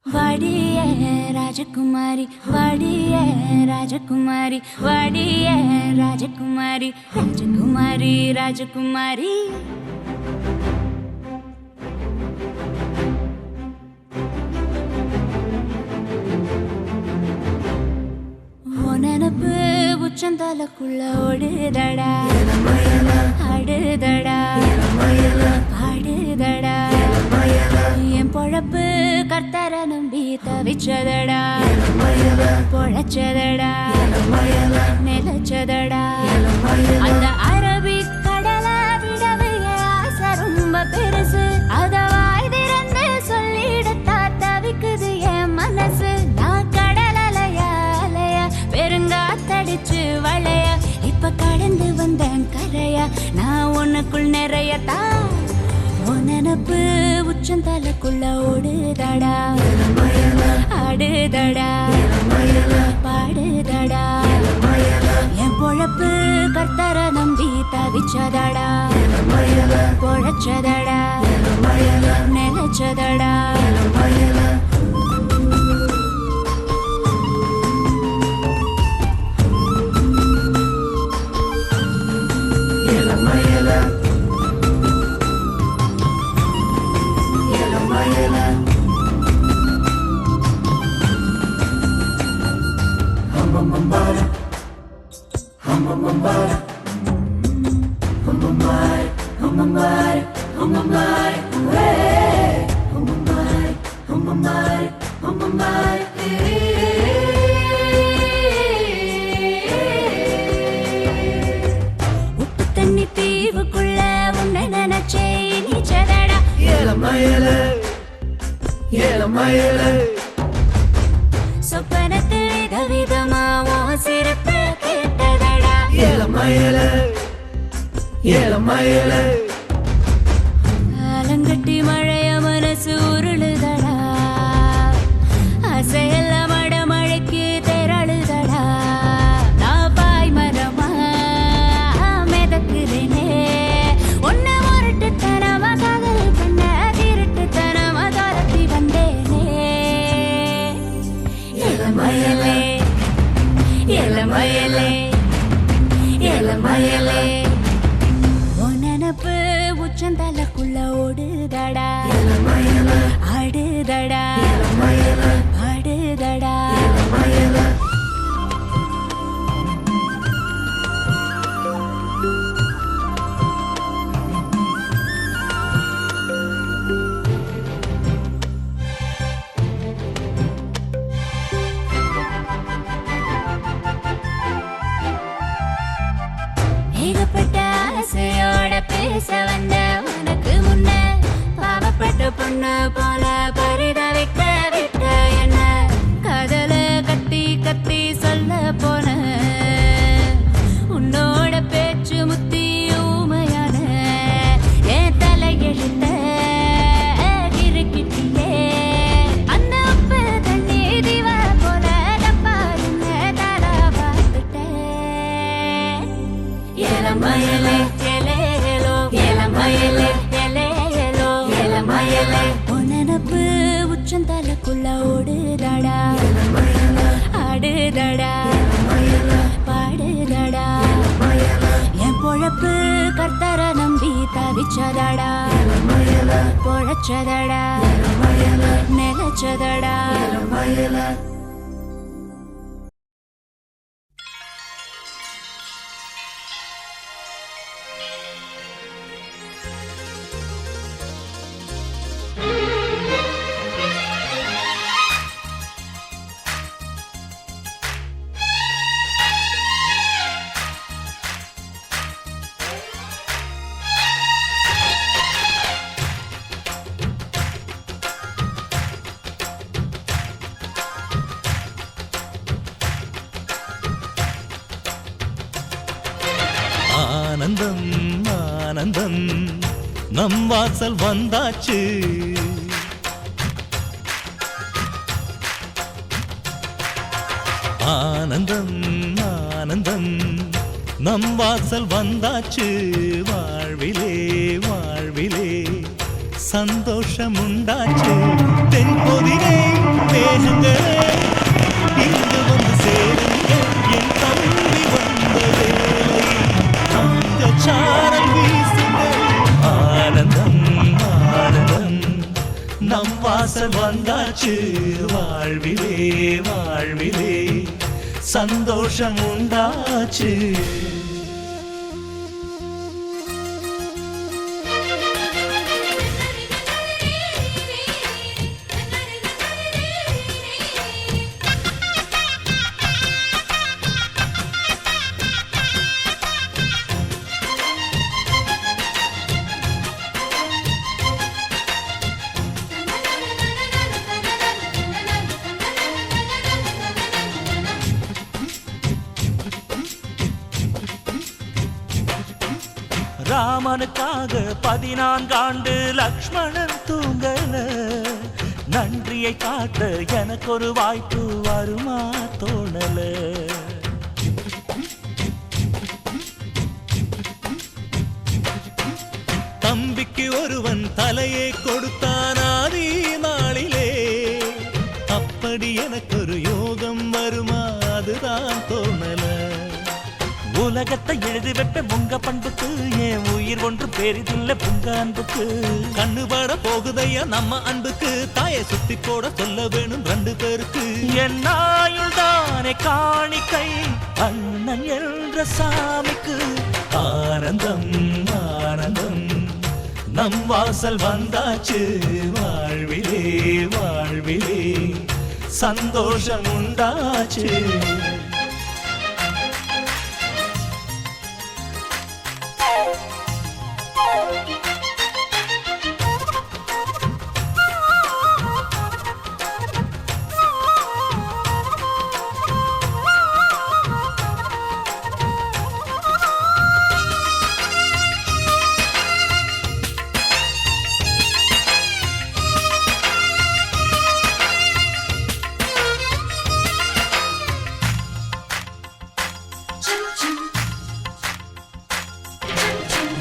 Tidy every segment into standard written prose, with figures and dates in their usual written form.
வாடிய ராஜகுமாரி வாடிய ராஜகுமாரி வாடிய ராஜகுமாரி ராஜகுமாரி ராஜகுமாரி நினப்பு உச்சந்தலக்குள்ள ஓடுதடா ஆடுதடா பாடுதடா என் பொழப்பு கர்த்தர நம்பி தவிச்சதடா பொழச்சதடா நிலச்சதடா அந்த அரபிக் கடல விடவே ஆசை ரொம்ப பெருசு அத வாய் திறந்து சொல்லிடத்தா தவிக்குது என் மனசு நான் கடல் அலையா அலையா பெருங்காத்தடிச்சு வளைய இப்ப கடந்து வந்தேன் கரையா நான் உனக்குள் நிறையத்தா நினப்பு உச்சந்தலக்குள்ள ஓடுதடா ஆடுதடா பாடுதடா என் பொழப்பு கர்த்தர நம்பி தவிச்சதடா பொழச்சதடா நிலச்சதடா உப்பு தண்ணி தீவுக்குள்ள உன்னை நினைச்சே நீச்சதடா சொப்பனத்தில் விதவிதமா சிறப்பு கேட்டதடா ஆலங்கட்டி மழைய மனசு உருளுதடா அசையெல்லாம் மட மழைக்கு திரளுதடா நான் பாய் மரமா மிதக்குறேனே ஒன்ன முரட்டுத்தனமா காதல் பண்ண திருட்டுத்தனமா துரத்தி வந்தேனே இளமயலே இளமயலே இளமயலே நினப்பு உச்சந்தலக்குள்ள ஓடுதடா ஆடுதடா பாடுதடா ஏகப்பட்ட ஆசையோட பேச வந்த உனக்கு முன்ன பாவப்பட்ட பொண்ணு போல பரிதவிக்க விட்ட என்ன கதல கத்தி கத்தி சொல்ல போன உன்னோட பேச்சு முத்தி ஊமையான என் தலையெழுத்த கிறுக்கிட்டியே அந்த உப்பு தண்ணி திவ போல தப்பாருங்க தர பார்த்துட்டேன் இளமயலே இளமயலே இளமயலே நினப்பு உச்சந்தலக்குள்ள ஓடுதடா ஆடுதடா பாடுதடா என் பொழப்பு கர்த்தர நம்பி தவிச்சதடா பொழச்சதடா நிலச்சதடா ஆனந்தம் ஆனந்தம் நம் வாசல் வந்தாச்சு ஆனந்தம் ஆனந்தம் நம் வாசல் வந்தாச்சு வாழ்விலே வாழ்விலே சந்தோஷம் உண்டாச்சு தென்பொதிலே வாசல் வந்தாச்சு வாழ்விலே வாழ்விலே சந்தோஷம் உண்டாச்சு ராமனுக்காக 14 ஆண்டு லக்ஷ்மணன் தூங்கல நன்றியை காட்ட எனக்கு ஒரு வாய்ப்பு வருமா தோணல தம்பிக்கு ஒருவன் தலையை கொடுத்தான் ஆதி நாளிலே அப்படி எனக்கு ஒரு யோகம் வருமா அதுதான் தோணல உலகத்தை எழுதி வைப்ப உங்க பண்புக்கு என் உயிர் ஒன்று பெரிதில்ல உங்க அன்புக்கு கண்ணுபட போகுதையா நம்ம அன்புக்கு தாயை சுத்தி போட சொல்ல வேணும் 2 பேருக்கு என் ஆயுள் தானே காணிக்கை அண்ணன் என்ற சாமிக்கு ஆனந்தம் ஆனந்தம் நம் வாசல் வந்தாச்சு வாழ்விலே வாழ்விலே சந்தோஷம் உண்டாச்சு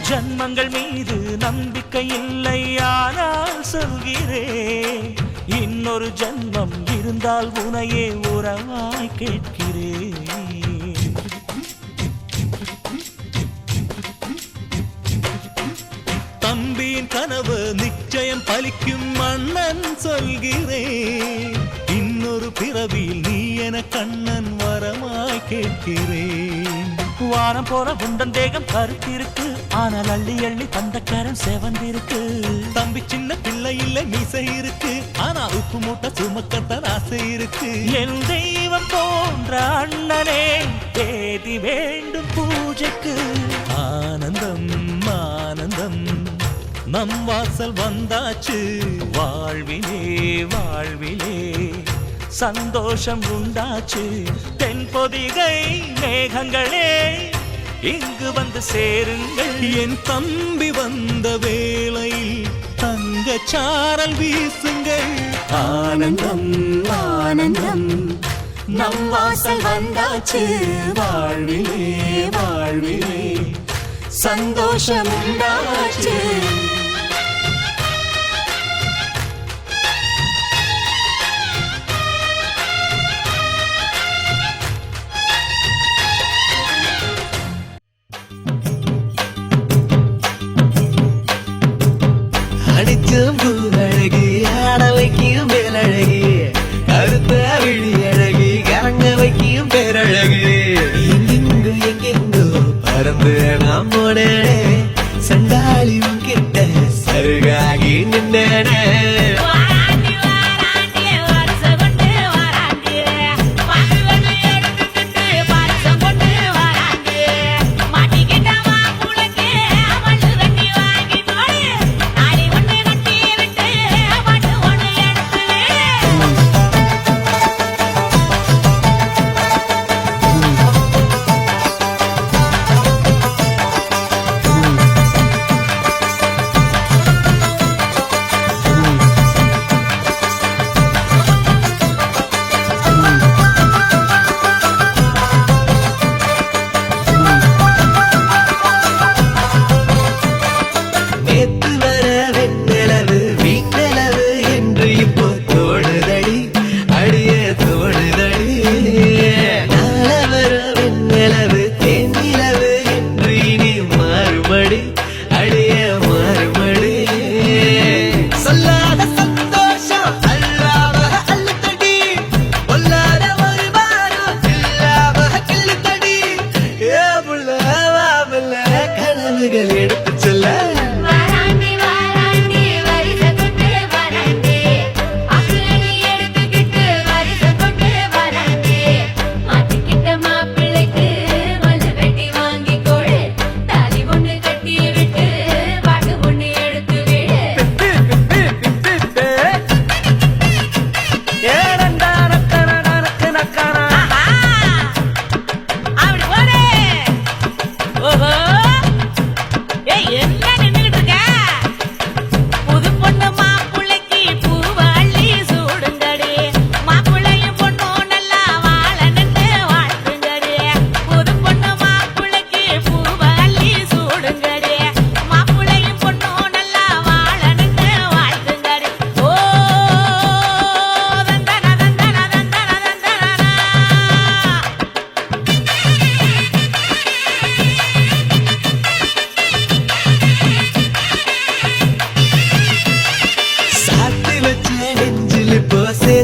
ஜன்மங்கள் மீது நம்பிக்கை இல்லை ஆனால் சொல்கிறேன் இன்னொரு ஜன்மம் இருந்தால் உனையே உறவாய் கேட்கிறேன் தம்பியின் கனவு நிச்சயம் பலிக்கும் மன்னன் சொல்கிறேன் இன்னொரு பிறவியில் நீ என கண்ணன் வரமாய் கேட்கிறேன் வாரம் போற உண்டன் தேகம் கருத்திருக்கு ஆனால் அள்ளி அள்ளி தந்த கரம் செவந்திருக்கு தம்பி சின்ன பிள்ளை இல்ல மீசை இருக்கு ஆனா உப்பு மூட்டை சுமக்கத்தான் ஆசை இருக்கு என் தெய்வம் போன்ற அண்ணனே தேதி வேண்டும் பூஜைக்கு ஆனந்தம் ஆனந்தம் நம் வாசல் வந்தாச்சு வாழ்விலே வாழ்விலே சந்தோஷம் உண்டாச்சு தென்பொதிகை மேகங்களே இங்கு வந்து சேருங்கள் என் தம்பி வந்த வேளையில் தங்க சாரல் வீசுங்கள் ஆனந்தம் ஆனந்தம் நம் வாசல் வந்தாச்சு வாழ்விலே வாழ்விலே சந்தோஷம் உண்டாச்சு அடிச்சும் பூழகி ஆட வைக்கும் மேலழகி கருத்த விழி அழகி கரங்க வைக்கும் பேரழகி எங்கெங்கு எங்கெங்கோ பறந்து நாம் போனே சண்டாளி கிட்ட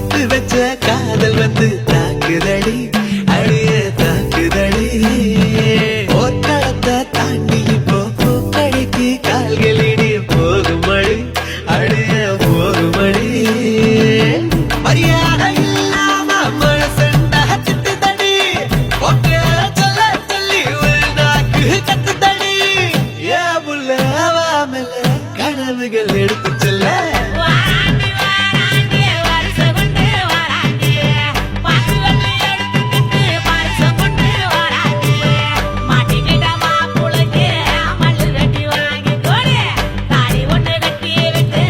சேர்த்து வச்ச காதல் வந்து தாக்குதடி அடிய தாக்குதடி போர்க்களத்தை தாண்டி இப்போ பூக்கடைக்கு கால்களிடி போகுமடி அடிய போகுமடி மரியாதை இல்லாம மனசண்டா திட்டுதடி ஒக்க சொல்ல சொல்லி ஒரு நாக்கு கத்துதடி ஏ புள்ள வாமல கனவுகள் எடுத்து சொல்ல வாராண்டி வாராண்டி வருஷம் கொண்டு வாராண்டி பாக்கு வெள்ளி எடுத்துக்கிட்டு பரிசம் கொண்டு வாராண்டி மாட்டிக்கிட்ட மாப்புளுக்கு மல்லு கட்டி வாங்கி கொடு தாடி ஒண்ணு கட்டி விட்டு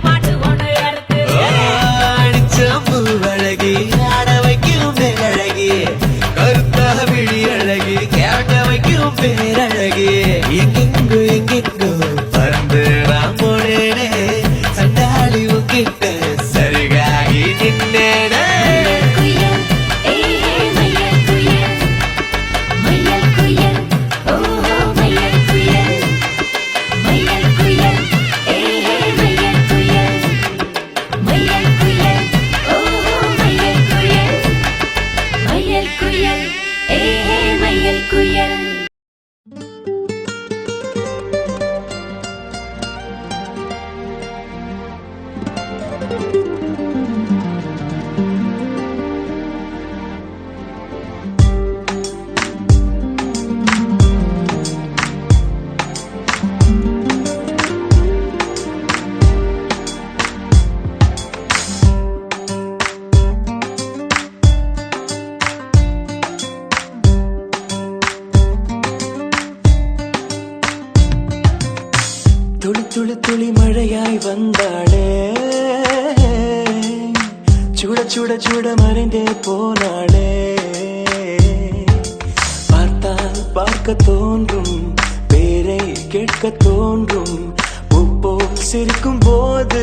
மாட்டு ஒண்ணு எடுத்து அடிச்சம்பு அழகி ஆட வைக்கும் பேரழகி கருத்தா விழி அழகி கேட்ட வைக்கும் பேரழகி எங்கெங்கோ எங்கெங்கோ பறந்து நான் போனேனே சண்டாளி உங்கிட்ட சருகாகி நின்னேனே குயில் மயில் குயில் மயில் குயில் ஓஹோ மயில் குயில் மயில் குயில் மயில் குயில் மயில் குயில் ஓஹோ மயில் குயில் மயில் குயில் மயில் குயில் துளி துளி துளி மழையாய் வந்தாளே சுட சுட சுட மறைந்தே போனாளே பார்த்தால் பார்க்க தோன்றும் பேரை கேட்க தோன்றும் பூப்போல் சிரிக்கும் போது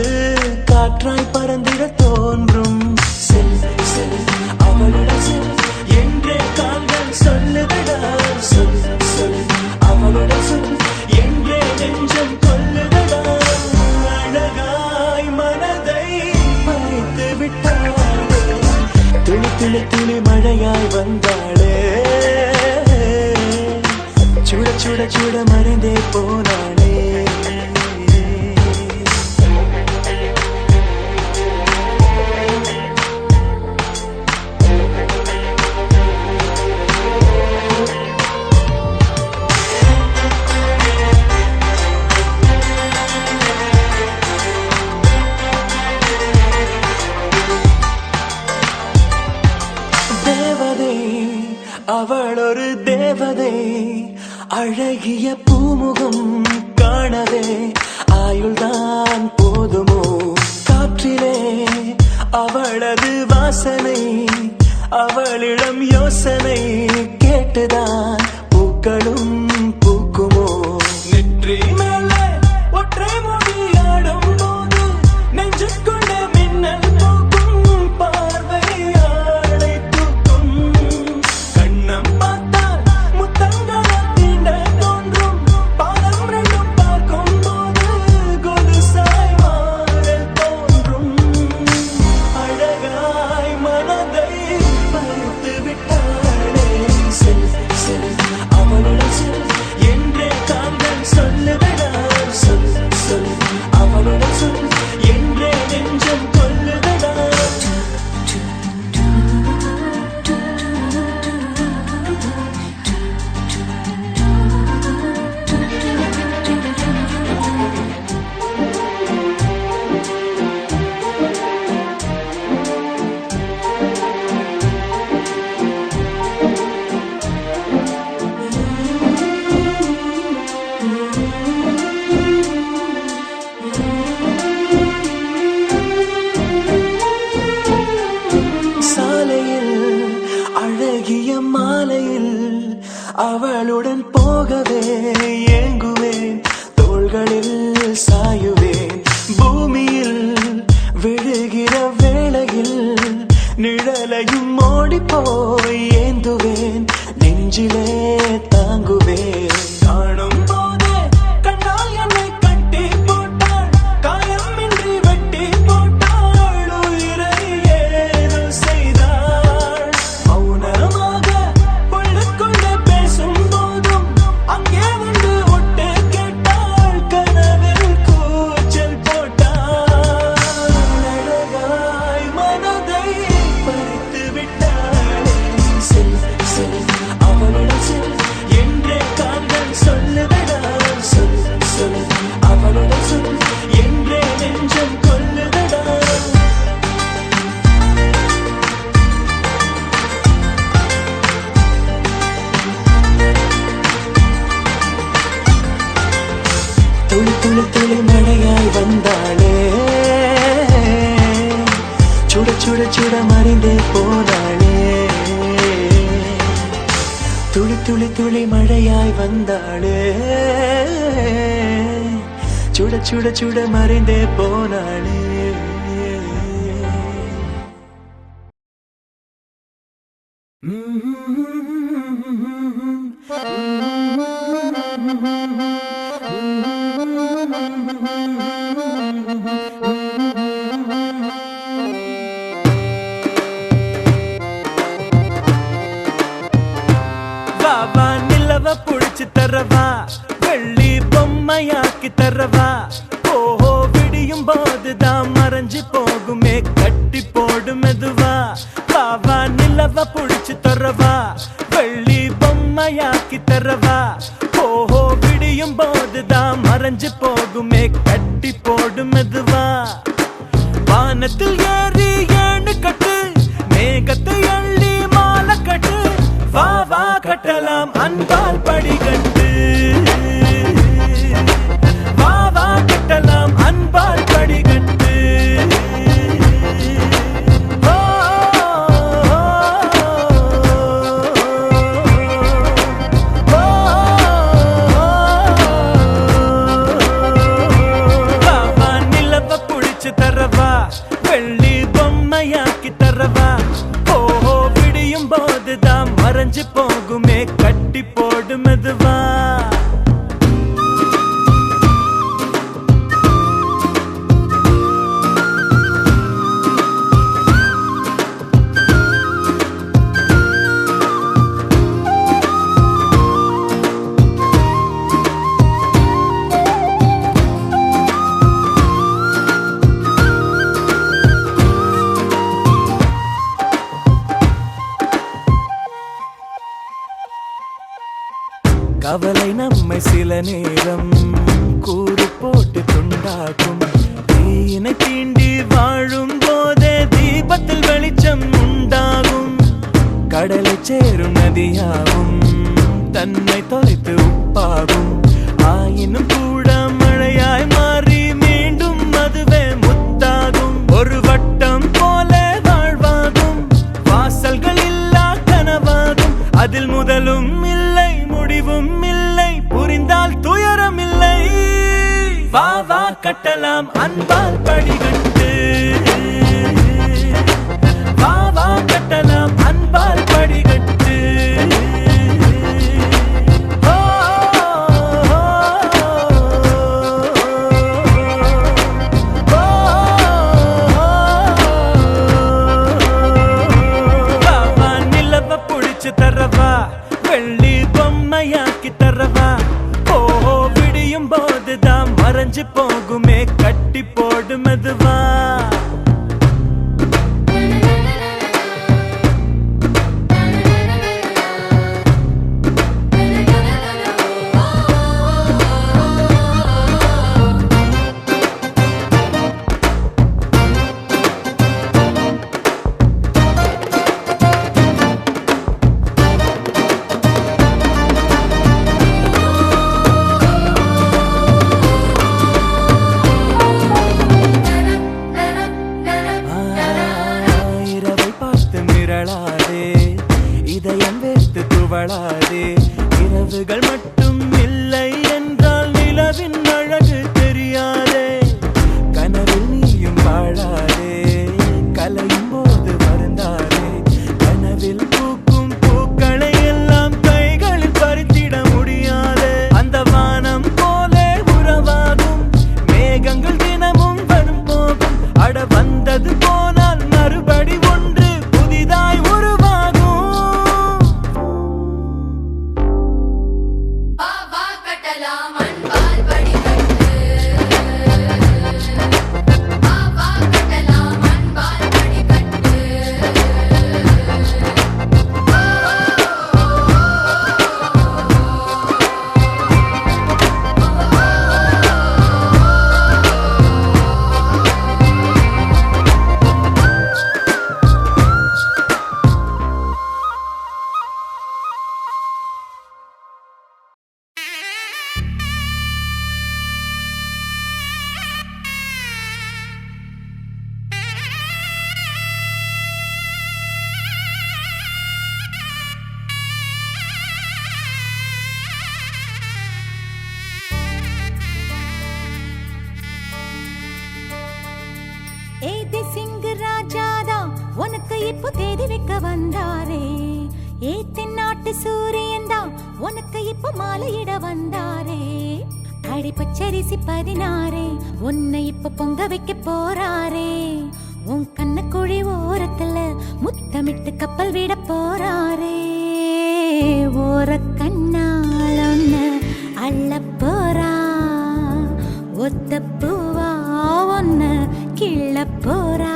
காற்றாய் பறந்திட தோன்றும் செல் செல் அவளுடன் செல் என்றே கால்கள் சொல்லுதடா சொல் சொல் அவளுடன் சொல் என்றே நெஞ்சம் கொல்லுதடா அழகாய் மனதை மறைத்து விட்டாளே துளி துளி துளி மழையாய் வந்தாளே சுட சுட சுட மறைந்தே போனாளே தேவதை அவள் ஒரு தேவதை அழகிய பூமுகம் காணவே ஆயுள்தான் போதுமோ காற்றிலே அவளது வாசனை அவளிடம் யோசனை கேட்டுதான் பூக்களும் பூக்குமோ நெற்றி மேலே ஒற்றை மொழியாடும் போது நெஞ்சுக்குள்ள மின்னல் போக்கும் பார்வையாளை தூக்கும் கண்ணம் பார்த்தால் முத்தங்களை தீண்ட தோன்றும் பாதம் ரெண்டும் பார்க்கும் போது கொலுசாய் மாறல் தோன்றும் அழகாய் மனதை பறித்து விட்டாளே செல் செல் அவளுடன் செல் என்றே கால்கள் சொல்லுதடா சொல் சொல் அவளுடன் சொல் என்றே நெஞ்சம் கொல்லுதடா சாலையில் அழகிய மாலையில் அவளுடன் போகவே ஏங்குவேன் தோள்களில் சாயுவேன் பூமியில் விழுகிற வேளையில் நிழலையும் ஓடிப்போய் ஏந்துவேன் நெஞ்சிலே தாங்குவேன் காணும் போதே கண்ணால் என்னை கட்டி போட்டாள் காயமின்றி வெட்டி போட்டாள் உயிரை சுட சுட மறைந்தே போனாளே துளி துளி துளி மழையாய் வந்தாளே சுட சுட சுட மறைந்தே போனாளே வாவா நிலவ புடிச்சு தரவா வெள்ளி பொம்மையாக்கி தரவா ஓஹோ விடியும் போதுதான் மறைஞ்சு போகுமே கட்டி போடு மெதுவா வாவா நிலவ புடிச்சு தரவா வெள்ளி பொம்மையாக்கி தரவா ஓஹோ விடியும் போதுதான் மறைஞ்சு போகுமே கட்டி போடு மெதுவா வானத்தில் ஏறி ஏணு கட்டு மேகத்தை அள்ளி மாலை கட்டு வா வா கட்டலாம் அன்பால் படிகட்டு வா வா கட்டலாம் அன்பால் படிகட்டு ஓ, ஓ, வா வா நிலவ புடிச்சு தரவா வெள்ளி பொம்மையாக்கி தரவா ஓஹோ விடியும் போதுதான் மறைஞ்சு போகுமே கட்டி போடு மெதுவா கவலை நம்மை சில நேரம் கூறு போட்டு துண்டாக்கும் தீயினை தீண்டி வாழும் போதே தீபத்தில் வெளிச்சம் உண்டாகும் கடலை சேரும் நதியாகும் தன்னை தொலைத்து உப்பாகும் ஆயினும் கூட மழையாய் மாறி மீண்டும் அதுவே முத்தாகும் ஒரு வட்டம் போல வாழ்வாகும் வாசல்கள் இல்லா கனவாகும் அதில் முதலும் இல்லை முடிவும் இல்லை புரிந்தால் துயரம் இல்லை வா வா கட்டலாம் அன்பால் படிகட்டு வா வா கட்டலாம் அன்பால் படிகட்டு ஓ, ஓ, ஓ, வா வா நிலவ புடிச்சு தரவா வெள்ளி பொம்மையாக்கி தரவா ஓஹோ விடியும் போதுதான் மறைஞ்சு போகுமே கட்டி போடு மெதுவா இரவை பார்த்து மிரளாதே இதயம் வைத்து துவளாதே இரவுகள் மட்டும் இல்லை என்றால் நிலவின் அழகு தெரியாதே கனவில் நீயும் வாழாதே கலையும் போது வருந்தாதே கனவில் பூக்கும் பூக்களை எல்லாம் கைகளில் பறித்திட முடியாதே அந்த வானம் போல உறவாகும் மேகங்கள் தினமும் வரும் போகும் அட வந்தது போனால் மறுபடி ஒன்று புதிதாய் உருவாகும் உனக்கு இப்போ தேதி வைக்க வந்தாரே. ஏ தென்னாட்டு சூரியன் தான் உனக்கு இப்போ மாலையிட வந்தாரே. அடி பச்சரிசி 16 உன்னை இப்போ பொங்க வைக்க போறாரே. உன் கண்ண குழி ஓரத்துல முத்தமிட்டு கப்பல் விட போறாரே. ஓர கண்ணால் ஒன்னு அள்ள போறா. ஒத்த பூவா ஒன்னு கிள்ள போறா.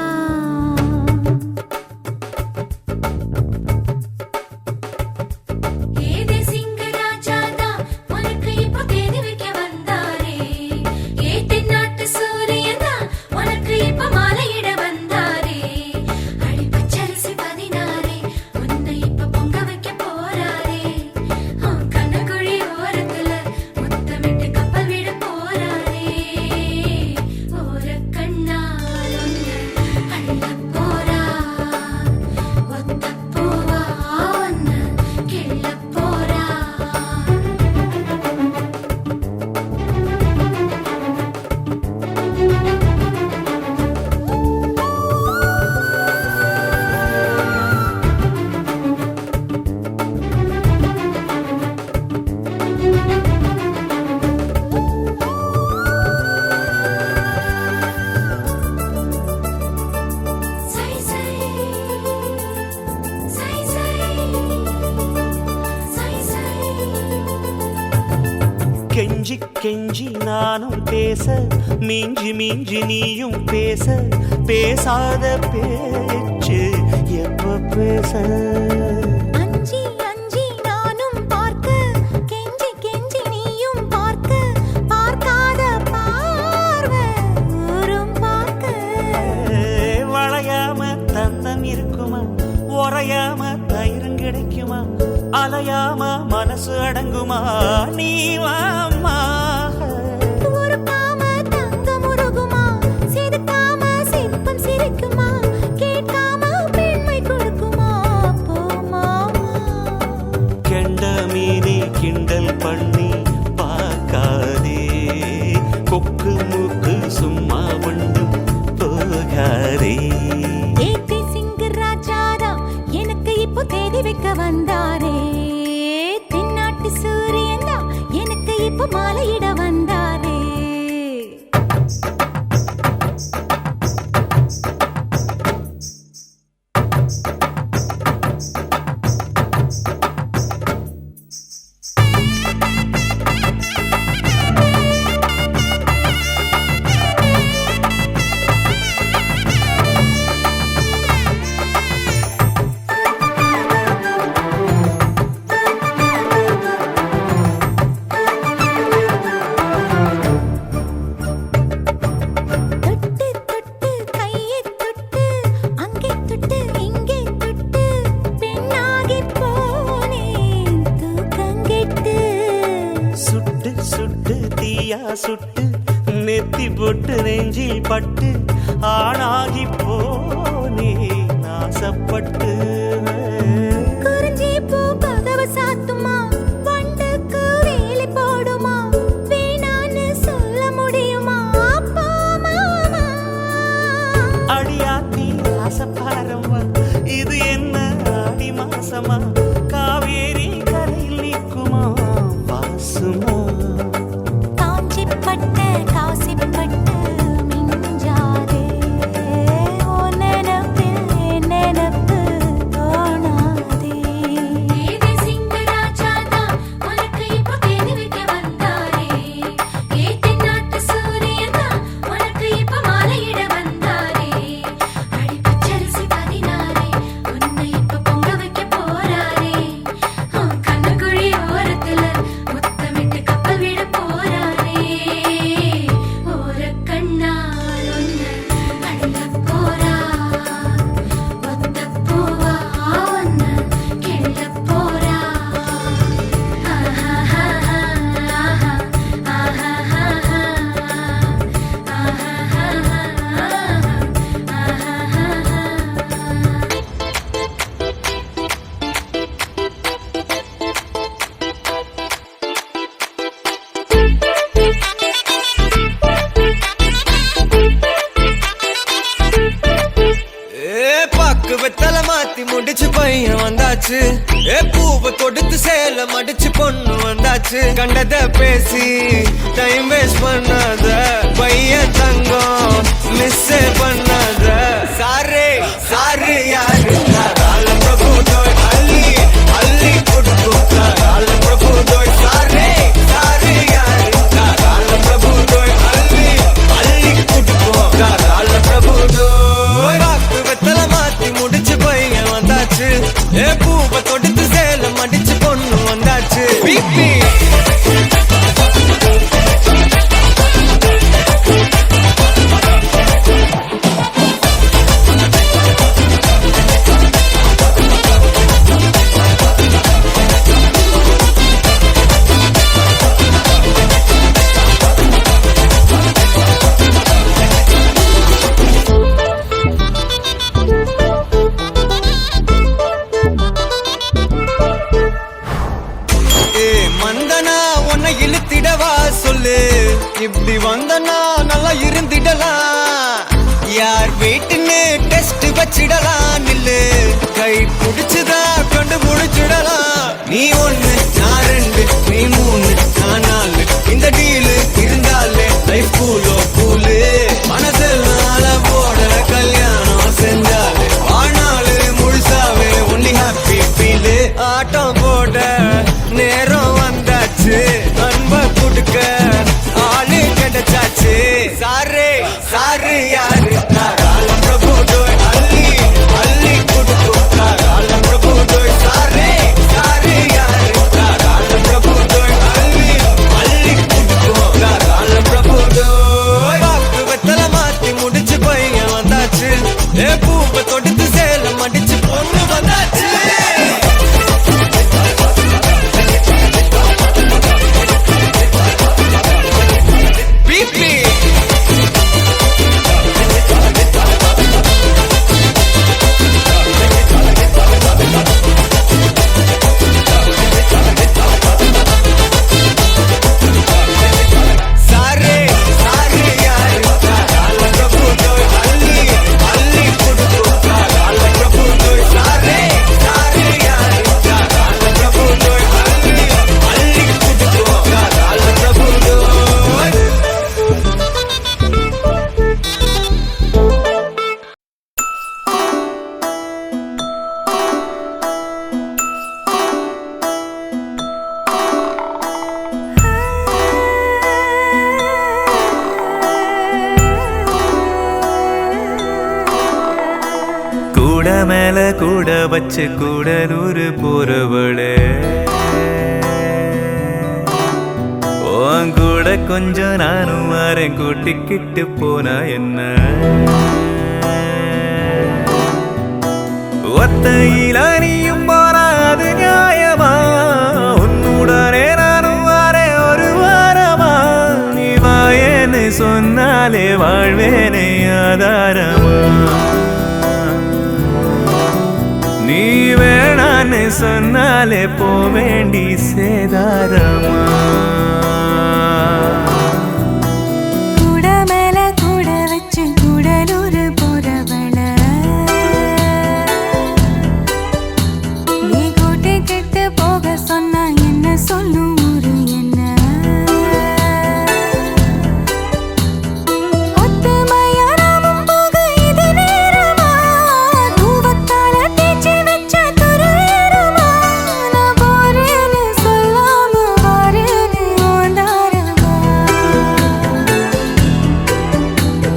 கெஞ்சி கெஞ்சி நானும் பேச, மிஞ்சி மிஞ்சி நீயும் பேச, பேசாத பேச்சு எப்ப பேச. அஞ்சி அஞ்சி நானும் பார்க்க, கெஞ்சி கெஞ்சி நீயும் பார்க்க, பார்க்காத பார்வை ஊரும் பார்க்க. வளையாம தந்தம் இருக்குமா, உறையாம தயிரும் கிடைக்குமா, அலையாம மனசு அடங்குமா, நீ வாம்மா. ஒருக்காம தங்கம் உருகுமா, செதுக்காம சிற்பம் சிரிக்குமா, கேட்காம பெண்மை கொடுக்குமா, போமா. கெண்ட மீனே கிண்டல் பண்ணி பார்க்காதே, கொக்கு மூக்கு சும்மா ஒன்றும் போகாதே. ஏத்தி சிங்கு ராஜாதா எனக்கு இப்போ தேதி வைக்க வந்தாரே. தென்னாட்டு சூரியன் தான் எனக்கு இப்போ மாலையிட வந்தாரே. சுட்டு நெத்தி போட்டு நெஞ்சில் பட்டு ஆணாகி போனே நாசப்பட்டு. குறிஞ்சி பூ கதவு சாத்துமா, வண்டுக்கு வேலி போடுமா, வேணான்னு சொல்ல முடியுமா, போமா. அடியாத்தி ஆசப்பாரம்மா, இது என்ன ஆடி மாசமா, காவேரி கரையில் நிற்குமா வாசுமா. காசிப்பட்டு மிஞ்சாதே, ஓ நினப்பில் நினப்பு தோணாதே. உனக்கு இப்போ தேதி வைக்க வந்தாரே. ஏ தென்னாட்டு சூரியன் தான் உனக்கு இப்போ மாலையிட வந்தாரே. அடி பச்சரிசி 16 உன்னை இப்போ பொங்க வைக்க போறாரே. பாக்கு வெத்தல மாத்தி முடிச்சு பையன் வந்தாச்சு ஏ பூவை தொடுத்து சேல மடிச்சு பொண்ணு வந்தாச்சு கண்டத பேசி டைம் வேஸ்ட் பண்ணாத பையன் தங்கம் மிஸ் பண்ணாத சாரே சாரு யாரு கால பிரபு தோய் அள்ளி அள்ளி குடுக்கு கால பிரபு தோய் சாரே சாரு யாரு கால பிரபு தோய் அள்ளி அள்ளி குடுக்கு கால பிரபு தோய் பாக்கு வெத்தல மாத்தி முடிச்சு பையன் வந்தாச்சு ஏ பூவை தொடுத்து சேல மடிச்சு பொண்ணு வந்தாச்சு பிபி மந்தனா உன்னை இழுத்திடவா சொல்லு இப்படி வந்தனா நல்லா இருந்திடலாம் யார் வீட்டுன்னு டெஸ்ட் வச்சிடலாம் நில்லு கை பிடிச்சுதா கொண்டு முடிச்சிடலாம் நீ ஒண்ணு நான் ரெண்டு நீ மூணு நான் நாலு இந்த டீலு இருந்தாலே லைஃப் கூலோ கூலு மனசெல்லாம் போட கல்யாணம் செஞ்சாலே ஆனாலு முழுசாவே ஒன்லி ஹாப்பி ஃபீலு ஆட்டம் போட நேரம் வந்தாச்சு அன்ப கொடுக்க ஆளு கிடைச்சாச்சு சாரே சாரு யாரு கால பிரபு தோய் அள்ளி அள்ளி கொடுக்கு கால பிரபு தோய் சாரே சாரு யாரு கால பிரபு தோய் அள்ளி அள்ளி கொடுக்கு கால பிரபு தோய் பாக்கு வெத்தல மாத்தி முடிச்சு பையன் வந்தாச்சு ஏ பூவை தொடுத்து சேல மடிச்சு பொண்ணு வந்தாச்சு சாரே சாரு யாரு கால பிரபு தோய் அள்ளி அள்ளி கொடுக்கு கால பிரபு தோய் சாரே சாரு யாரு கால பிரபு தோய் அள்ளி அள்ளி கொடுக்கு கால பிரபு தோய் கூட மேல கூட வச்சு கூடலூர் போறவளே உன் கூட கொஞ்சம் நானும் வரேன் கூட்டிக்கிட்டு போனா என்ன ஒத்தையில நீயும் போனா அது நியாயமா உன்னுடனே நானும் வரேன் ஒரு வாரமா நீ வாயேன்னு சொன்னாலே வாழ்வேனே ஆதாரமா நீ வேணான்னு சொன்னாலே போவேண்டி சேதாரமா கூட மேல கூட வச்சு கூடலூர் போறவள நீ கூட்டி கிட்டு போக சொன்னா என்ன சொல்லும் ஊரு என்ன ஒத்துமையா நாமும் போக இது நேரமா தூவத்தால தேய்ச்சி வச்ச துருவேரமா நான் போறேன்னு சொல்லாம வாரேன்னு ஓந்தாரமா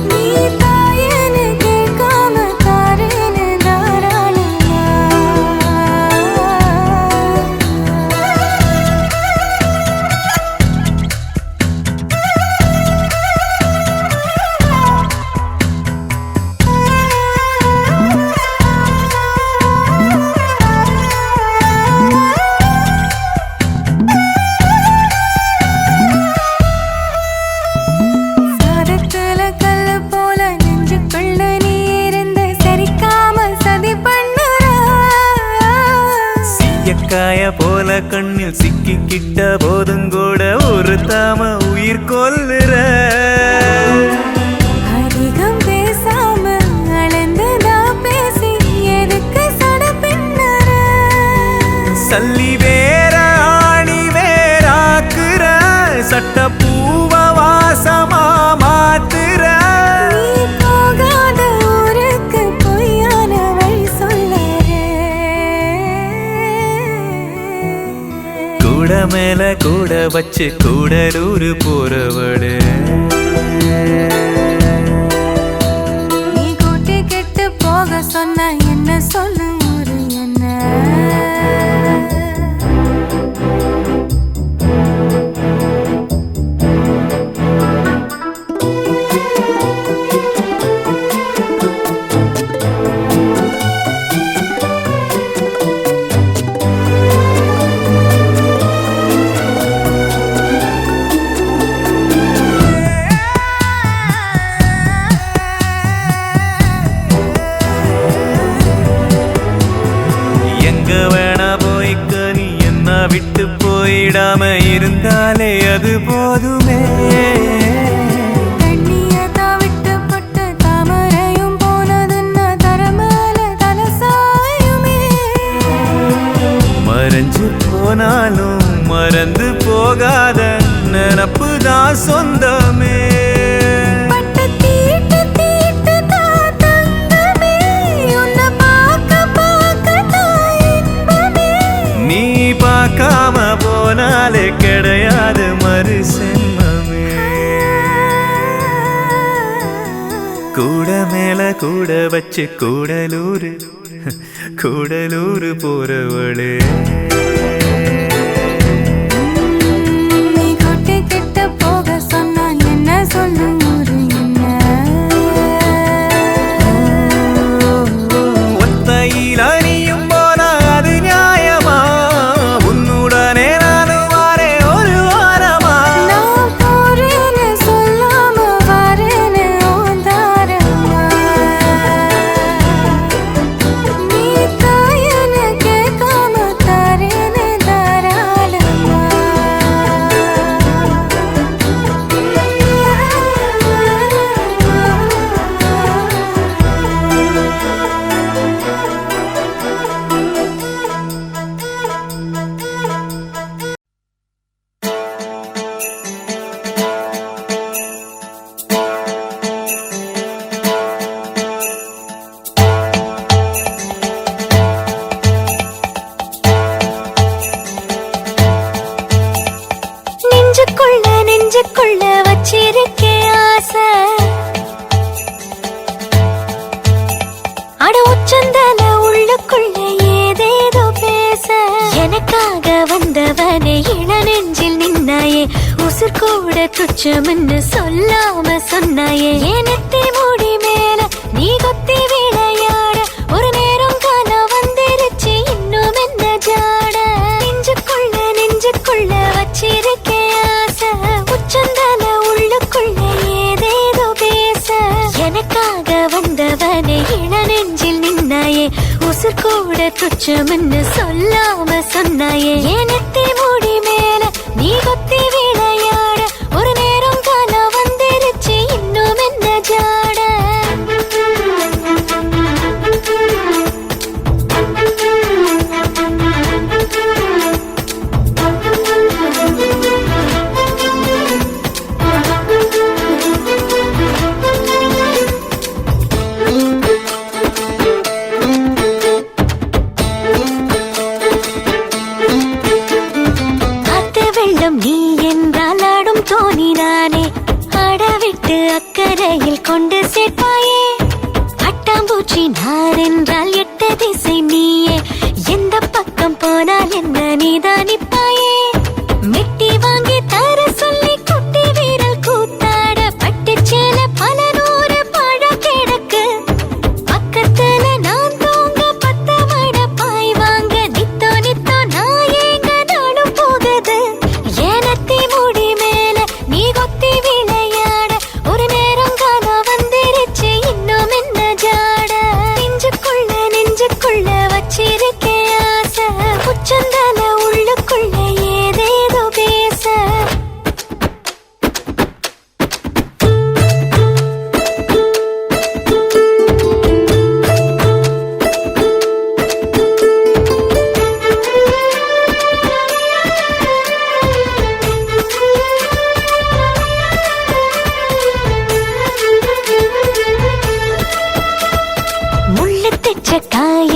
நீ தாயேன்னு கேட்காம தாரேன்னு தாராளமா சாதத்துல கல்லு போல நெஞ்சுக்குள்ள நீ இருந்து சரிக்காம சதி பண்ணுற சீயக்காய போல கண்ணில் சிக்கிக்கிட்ட போதும் கூட ஒரு தாம உயிர் கொல்லுற அதிகம் பேசாம அளந்துதான் பேசி எது சல்லி வேற ஆணி வேறாக்குற சட்ட பூவ வாசமா மாத்துற நீ போகாத ஊருக்கு பொய்யான வழி சொல்லறே கூட மேல கூட வச்சு கூடலூர் போறவடு நீ கூட்டி கெட்டு போக சொன்ன என்ன சொல்லு ஒரு என்ன எங்க வேணா போய்க்க நீ என்ன விட்டு போயிடாம இருந்தாலே அது போதுமே தண்ணியதான் விட்டு பட்டு தாமரையும் போனதுன்னா தரமேல தலசாயுமே மறைஞ்சு போனாலும் மறந்து போகாத நினப்பு தான் சொந்தமே பட்டு தீட்டு தீட்டு தான் தங்கமே உன்னை பார்க்க தான் இன்பமே நீ பார்க்காம போனாலே கிடையாது மறு சென்மமே கூட மேல கூட வச்சு கூடலூர் போறவளே நீ கூட்டி கெட்டு போக சொன்னா என்ன சொல்லு ஒரு என்ன ஒத்தையில் அணியும் போனா அது நியாயமா உன்னுடனே நானும் வாரே ஒரு வாரமா நான் போறேன்னு சொல்லாம வரேன்னு ஓந்தாரமா நீ தாயன்னு கேட்காம தாரேன்னு தாராளமா நெஞ்சுக்குள்ள வச்சிருக்கே ஆசை அட உச்சந்தல உள்ளுக்குள்ள ஏதேதோ பேச எனக்காக வந்தவனே இள நெஞ்சில் நின்னாயே உசுர் கூட துச்சம்னு சொல்லாம சொன்னாயே எனத்தே மூடி மேல நீ கொத்தி விளையாட ஒரு நேரம் காண வந்துருச்சு இன்னும் என்ன ஜாட நெஞ்சுக்குள்ள வச்சிருக்கே ஆசை உச்சந்தல உள்ளுக்குள்ள ஏதேதோ பேச எனக்காக வந்தவனே இள நெஞ்சில் நின்னாயே உசுர் கூட துச்சம்னு சொல்லாம சொன்னாயே எனத்தே மூடி மேல நீ கொத்தி விளையாட ஒரு நேரம் காண வந்துருச்சு இன்னும் என்ன ஜாட அக்கறையில் கொண்டு சேர்ப்பாயே பட்டாம்பூச்சி நான் என்றால் எட்ட திசை நீயே எந்த பக்கம் போனால் என்ன நீதான் நிப்பாயே மெட்டி வாங்கி தர சொல்லி குட்டி வீரல் கூத்தாட பட்டு சேல பல நூறு பழ கிடக்கு பக்கத்துல நான் தூங்க பத்த மட பாய் வாங்க நித்தோ நான் ஏங்க நானும் போகுது ஏனத்தி முடி மேல நீ கொத்தி விளையாட ஒரு நேரம் காண வந்துருச்சு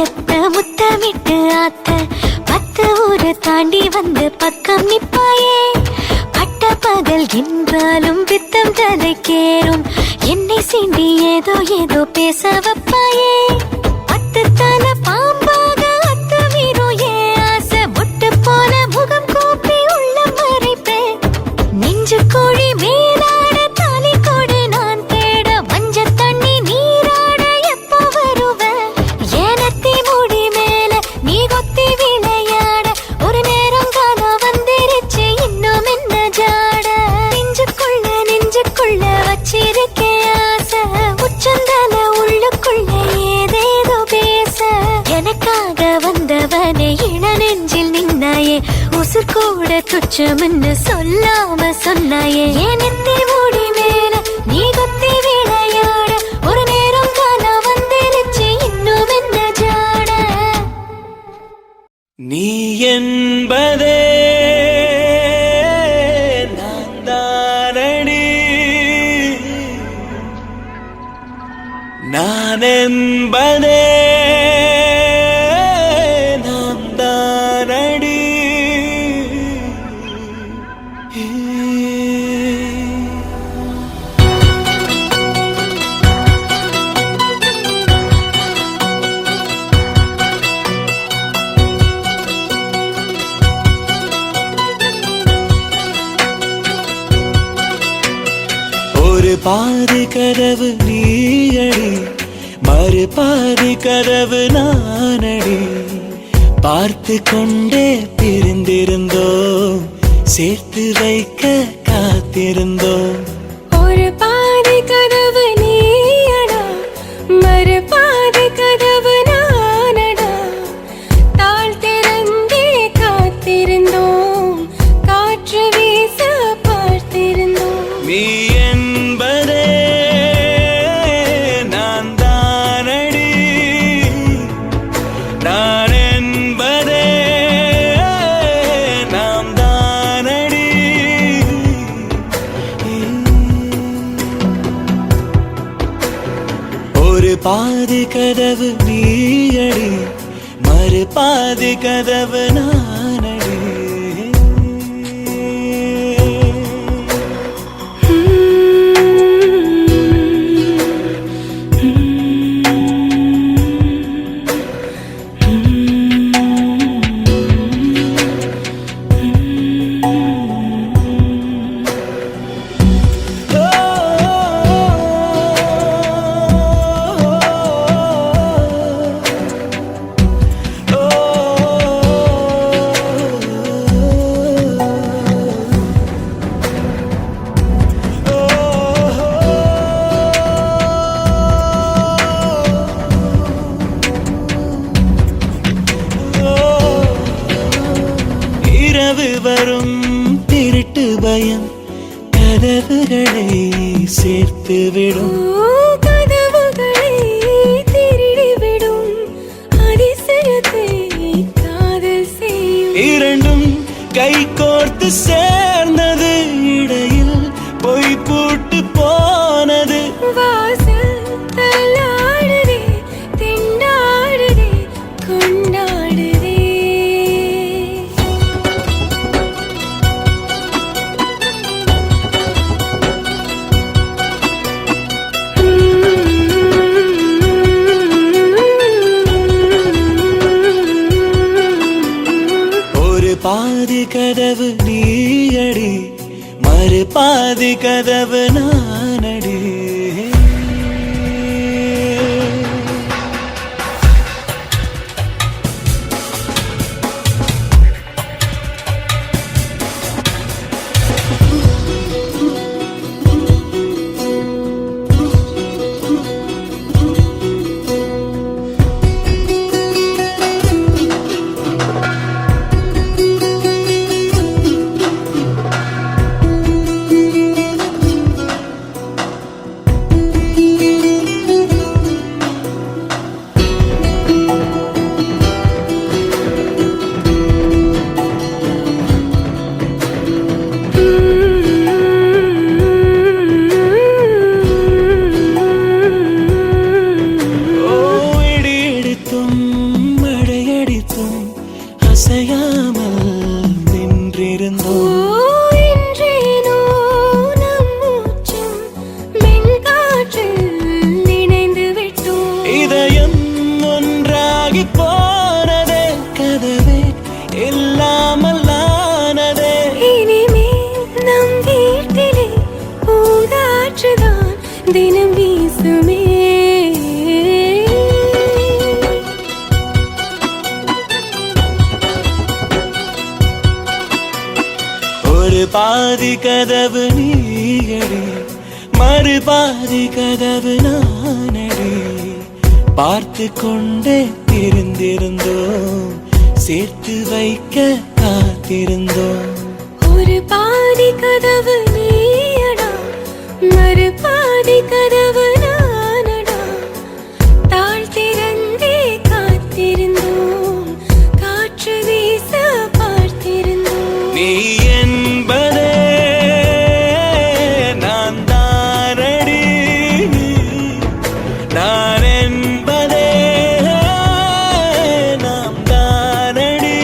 இதயத்தை முத்தமிட்டு ஆத்த 10 ஊரு தாண்டி வந்து பக்கம் நிப்பாயே பட்ட பகல் என்றாலும் பித்தம் தலைக்கேறும் என்னை சீண்டி ஏதோ ஏதோ பேச வைப்பாயே 10 தலை பாம்பாக அத்துமீறும் ஏன் ஆசை ஒட்டு போல முகம் கூப்பி உள்ள மறைப்பேன் நெஞ்சு கோழி மேலாட தாலி கோடு நான் தேட மஞ்ச தண்ணி நீராட எப்போ வருவ ஏனத்தி மூடி மேல நீ கொத்தி விளையாட ஒரு நேரம் காலம் வந்திருச்சு இன்னும் என்ன ஜாட நெஞ்சுக்குள்ள வச்சிருக்கே ஆசை உச்சந்தல உள்ளுக்குள்ள ஏதேதோ பேச எனக்காக வந்தவனே இள நெஞ்சில் நின்னாயே உசுர் கூட துச்சம்னு சொல்லாம சொன்னாயே ஏனத்தி மூடி மேல நீ கொத்தி விளையாட ஒரு நேரம் காலம் வந்திருச்சு இன்னும் என்ன ஜாட நீ என்பதே நான் தானடி நான் என்பதே நாம் தானடி ஒரு பாதி கதவு நீயடி மறு பாதி கதவு நானடி பார்த்து கொண்டே பிரிந்திருந்தோம் சேர்த்து வைக்க காத்திருந்தோம் ஒரு பாதி கதவு நீயடா மறு பாதி கதவு நானடா தாழ் திறந்தே காத்திருந்தோம் காற்று வீச பார்த்திருந்தோம் நீ என்பதே நான் தானடி நான் என்பதே நாம் தானடி ஒரு பாதி கதவு நீயடி மறு பாதி கதவு நானடி இரவு வரும் திருட்டு பயம் கதவுகளை சேர்த்துவிடும் கதவுகளை திருடிவிடும் அதிசயத்தை காதல் செய்யும் இரண்டும் கை கோர்த்து சேர்ந்தது இடையில் பொய் பூட்டு போனது வாசல் தள்ளாடுதே திண்டாடுதே கொண்டாடுதே ஒரு பாதி கதவு நீயடி மறு பாதி கதவு நானடி அடித்தும் அசையாமல் நின்றிருந்தோம். என்றேனோ நம் மூச்சும் மென்காற்றில் இணைந்து விட்டோம். இதயம் ஒன்றாகி போனதே, கதவே இல்லாமல் ஆனதே. இனிமேல் நம் வீட்டிலே பூங்காற்றுதான் தினம் வீசுமே. ஒரு பாதி கதவு நீயடி, மறு பாதி கதவு நானடி. பார்த்து கொண்டே இருந்திருந்தோம், சேர்த்து வைக்க காத்திருந்தோம். ஒரு பாதி கதவு நீயடா, மறு பாதி கதவு நானடா. தாழ் திறந்தே காத்திருந்தோம், காற்று வீச பார்த்திருந்தோம். நீ என்பதே நான் தானடி, நான் என்பதே நாம் தானடி.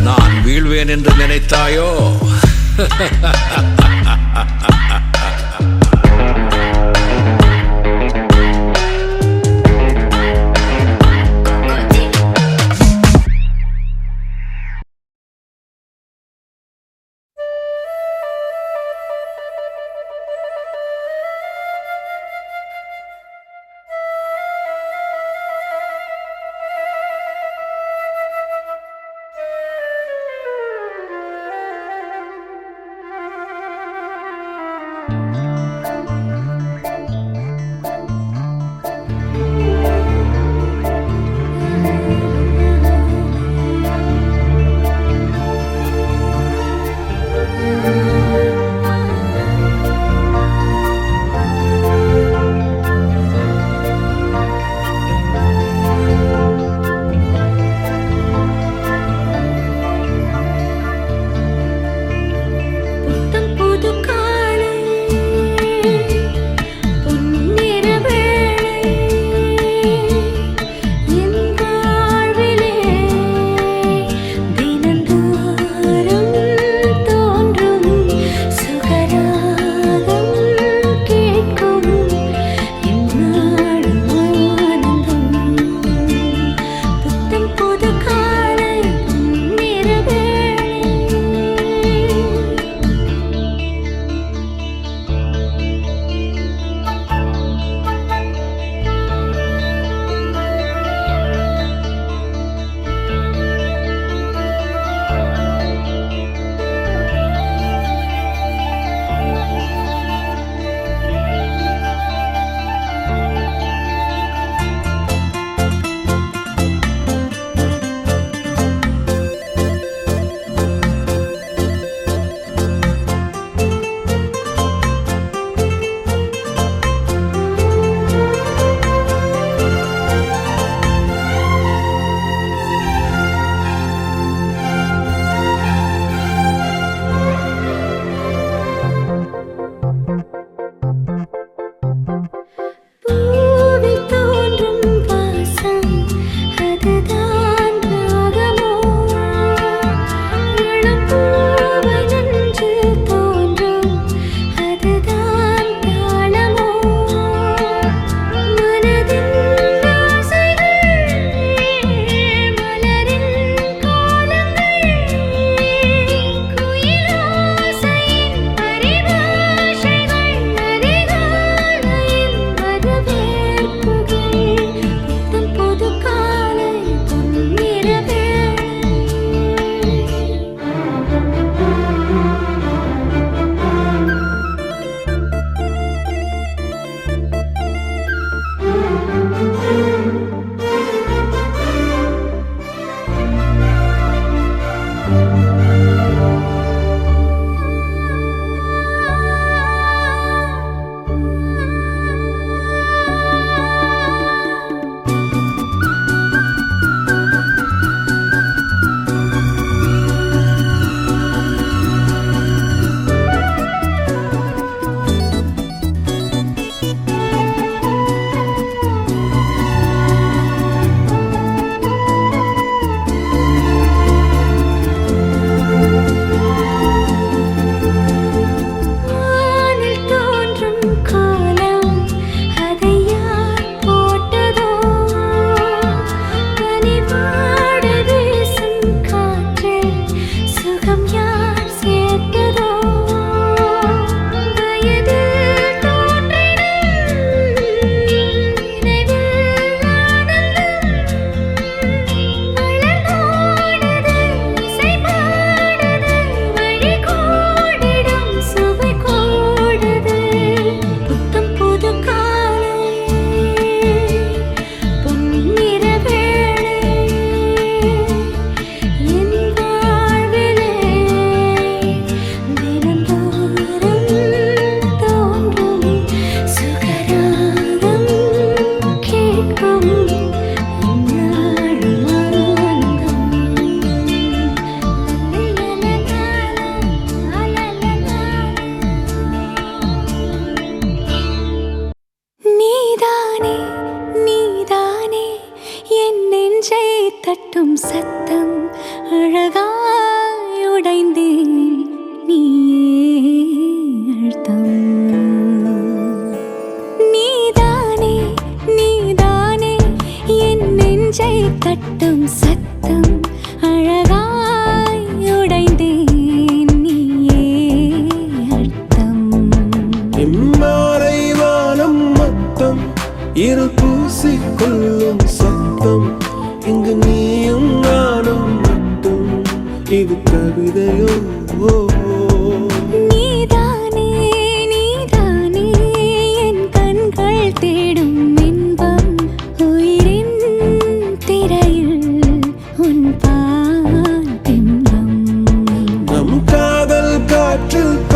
நான் வீழ்வேன் என்று நினைத்தாயோ?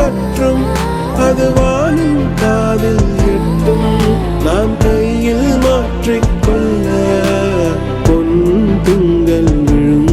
பற்றும் அது வானின் காதில் எட்டும் நாம் கையில் மாற்றிக்கொள்ள பொன் திங்கள் விழும்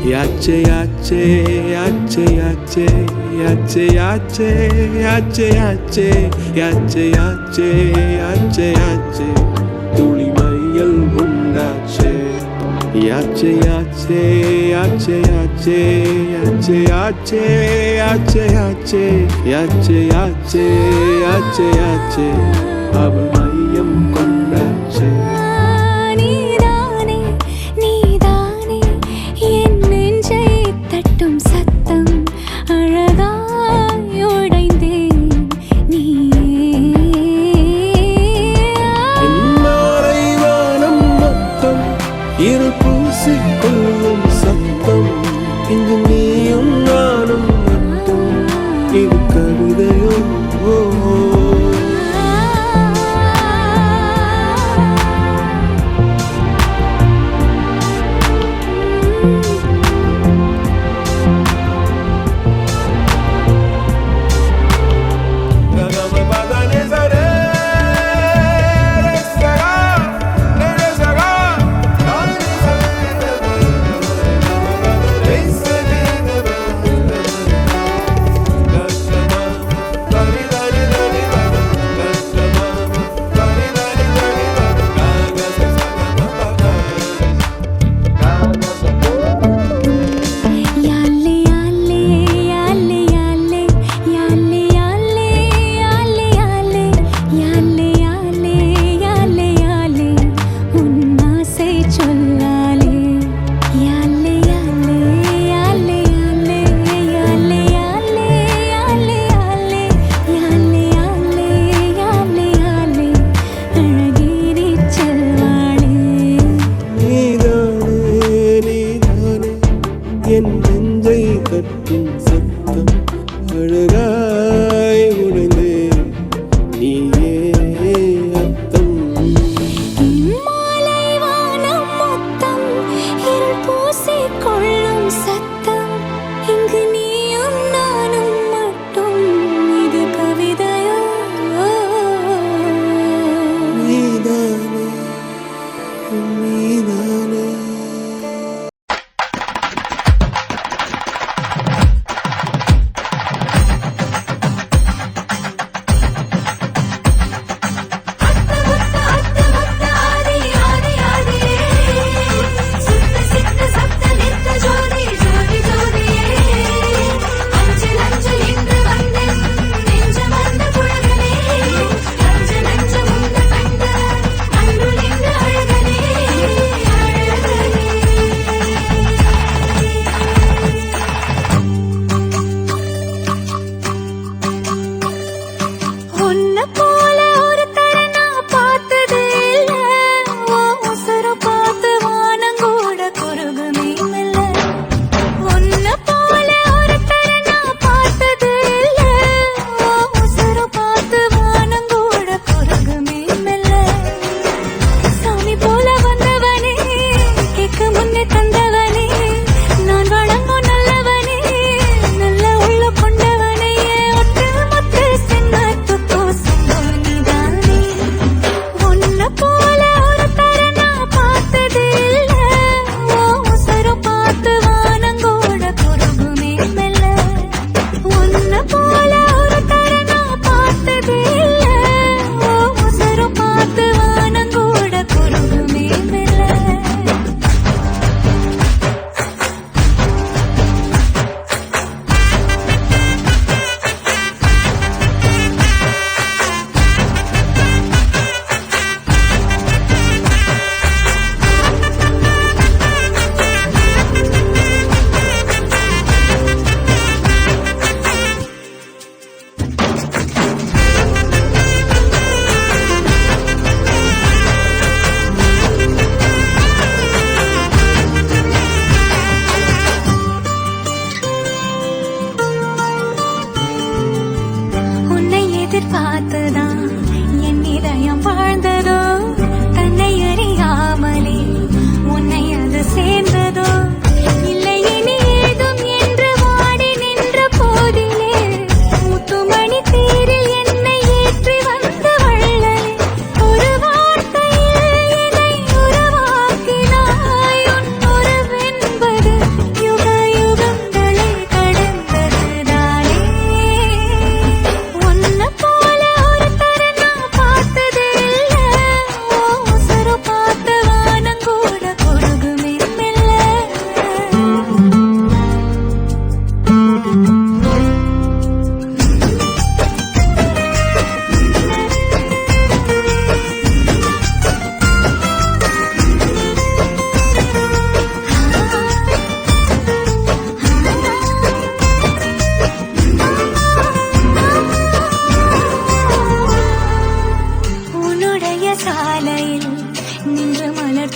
Yache yache yache yache yache yache yache yache yache yache yache yache tuli mayal undache yache yache yache yache yache yache yache yache yache yache yache yache aval mayam kondache நீதானே நீதானே என் நெஞ்சை தட்டும் சத்தம் அழகாய் உடைந்தேன் இந்நாளை வானம் மொத்தம் இருள் பூசிக்கொள்ளும் சத்தம் இங்கு நீயும் நானும் மட்டும் இது கவிதையோ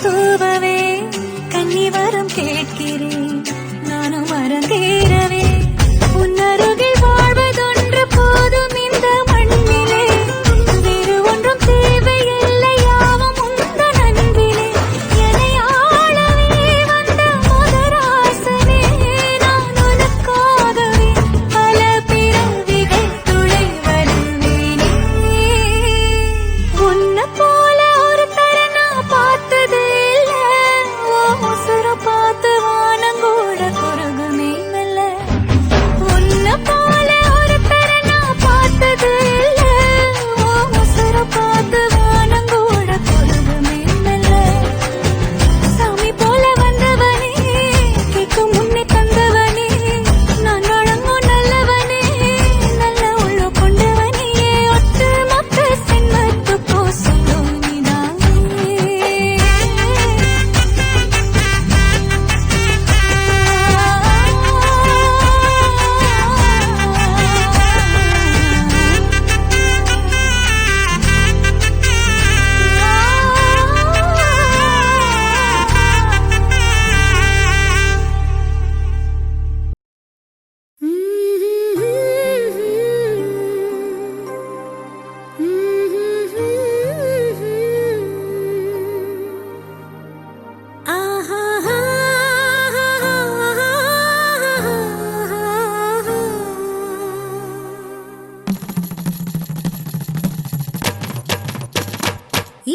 தூவவே கன்னிவரம் கேட்கிறேன் நானும் மறந்தேறவே உன்னருகில் வாழ்வதொன்று போதும் இந்த மண்ணிலே வேறு ஒன்றும் தேவையில்லை யாவும் உந்தன் அன்பிலே என்னை ஆளவே வந்த மகராசனே நான் உனக்காகவே பல பிறவிகள் துணை வருவேனே உன்னை போல ஒருத்தரை நான் பார்த்தது இல்ல உசுர பார்த்து வானங்கூட குறுகுமே மெல்ல உன்னை போல ஒருத்தரை நான் பார்த்தது இல்ல உசுர பார்த்து வானங்கூட குறுகுமே மெல்ல சாமி போல வந்தவனே கேட்கும் முன்னே தந்தவனே நான் வழங்கும் நல்லவனே நல்ல உள்ள கொண்டவனே ஒட்டு மொத்த சென்மத்துக்கோ சொல்லும்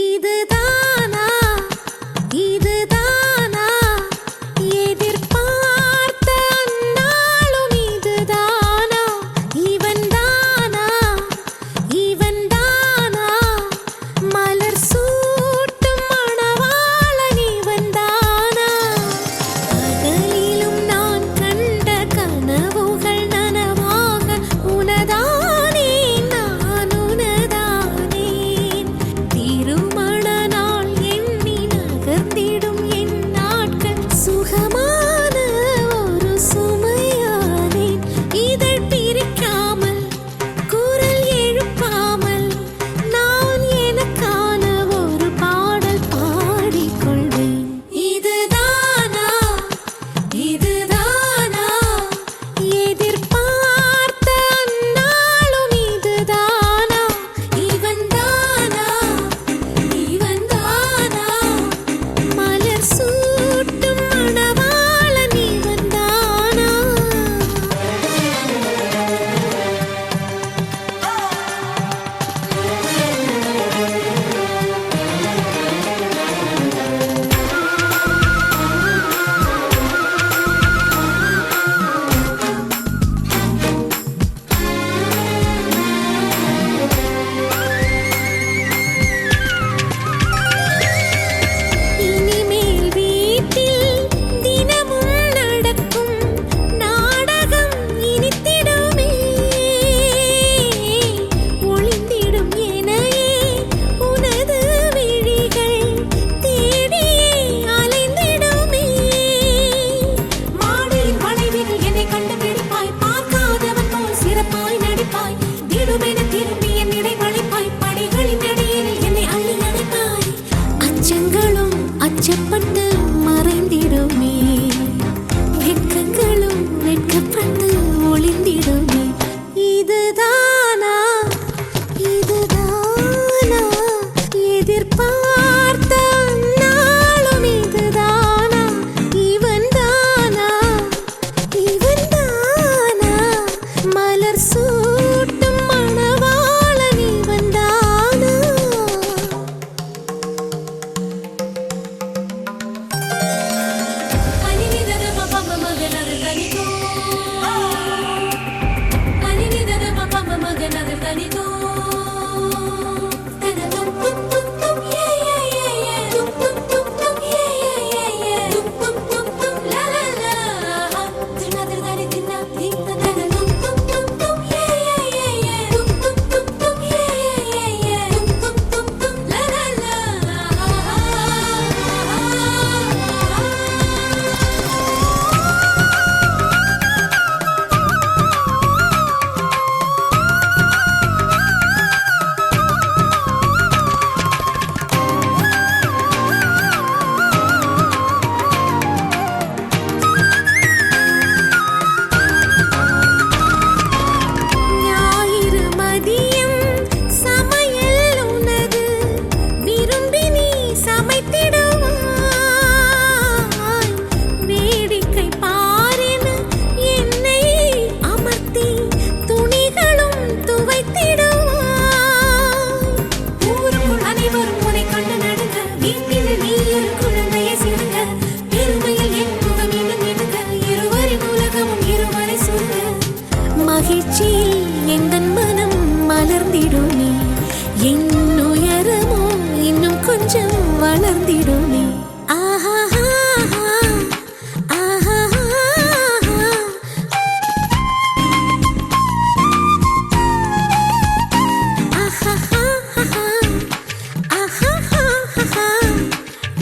இதுதானா இதுதானா எதிர்பார்த்த அந்நாளும் இதுதானா இவன்தானா இவன்தானா மலர் சூட்டும் மணவாளன் இவன்தானா பகலிலும் நான் கண்ட கனவுகள் நனவாக உனதானே நான் உனதானே திருமண நெஞ்சம் வளர்ந்திடுமே ஆஹா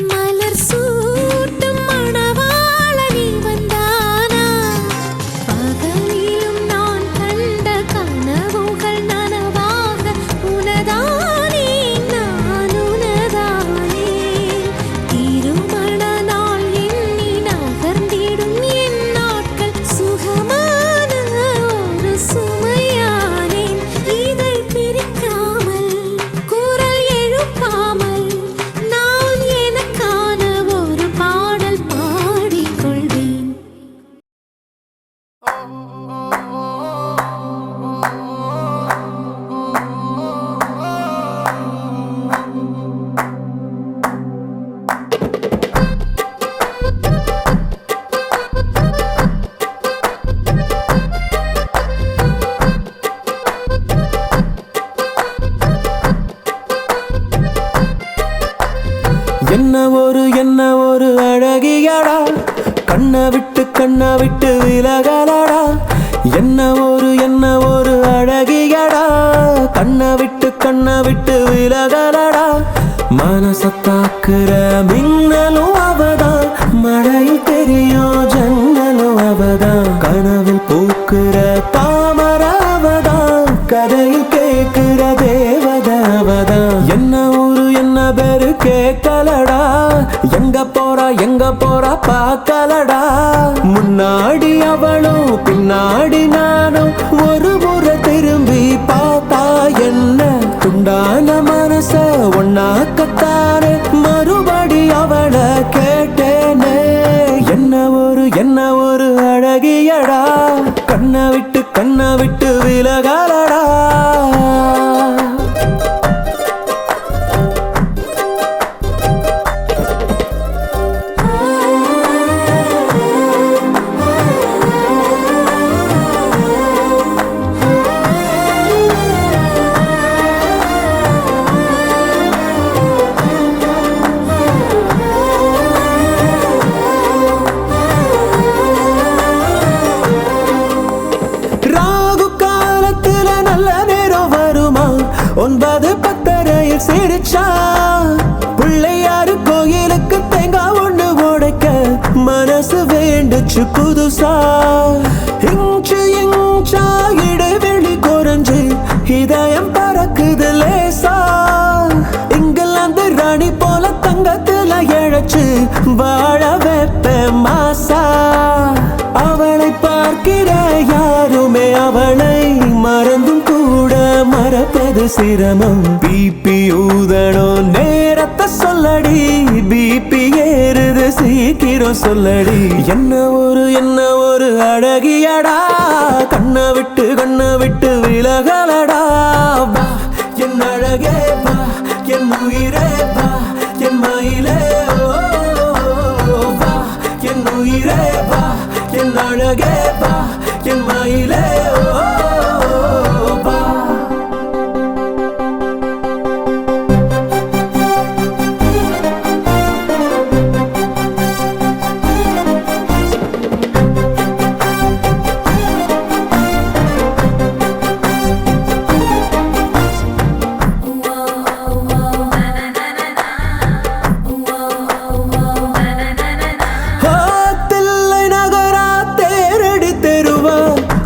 மலர் சூட்டும் மணவாளனி வந்தானா பகலிலும் நான் கண்ட கனவுகள் நனவாக உனதானே நான் உனதானே திருமண நாள் எண்ணி நகர்ந்திடும் என் நாட்கள் சுகமான ஒரு சுமையானேன் இதை பிரிக்காமல் குரல் எழுப்பாமல் நான் எனக்கான ஒரு பாடல் பாடிக்கொள்வேன் என்ன ஒரு அழகியடா கண்ணை விட்டு விலகலடா என்ன ஒரு அழகியடா கண்ணை விட்டு விலகலடா மனசத்தாக்குற மின்னலும் அவதான் மழையில் தெரியும் ஜன்னலும் அவதான் கனவில் பூக்குற தாமர அவதான் கதையில் கேட்கிற தேவத அவதான் என்ன பேரு கேட்கலடா எங்க போறா பார்க்கலடா முன்னாடி அவளும் பின்னாடி நானும் ஒரு முறை திரும்பி பார்த்தா என்ன துண்டான மனச ஒன்னாக்கத்தானே மறுபடி அவளை கேட்டேனே என்ன ஒரு அழகியடா கண்ணை விட்டு விலகலடா ஒன்பது பத்தரையில் சிரிச்சா பிள்ளையாரு கோயிலுக்கு தேங்காய் ஒண்ணு உடைக்க மனசு வேண்டுச்சு புதுசா இன்ச்சா இடைவெளி குறைஞ்சு இதயம் பறக்குது லேசா இங்கிலாந்து ராணி போல தங்கத்துல இழைச்சு வாழ வைப்ப மாசா அவளை பார்க்கிற யாருமே அவளை மறந்தும் கூட மறப்பது சிரமம் பிபி ஊதணும் நேரத்தை சொல்லடி பிபி ஏறுது சீக்கிரம் சொல்லடி என்ன ஒரு அழகியடா கண்ணை விட்டு விலகலடா வா என் அழகே வா என் உயிரே வா என் மயிலே வா என் உயிரே வா என் அழகே வா என் மயிலே வா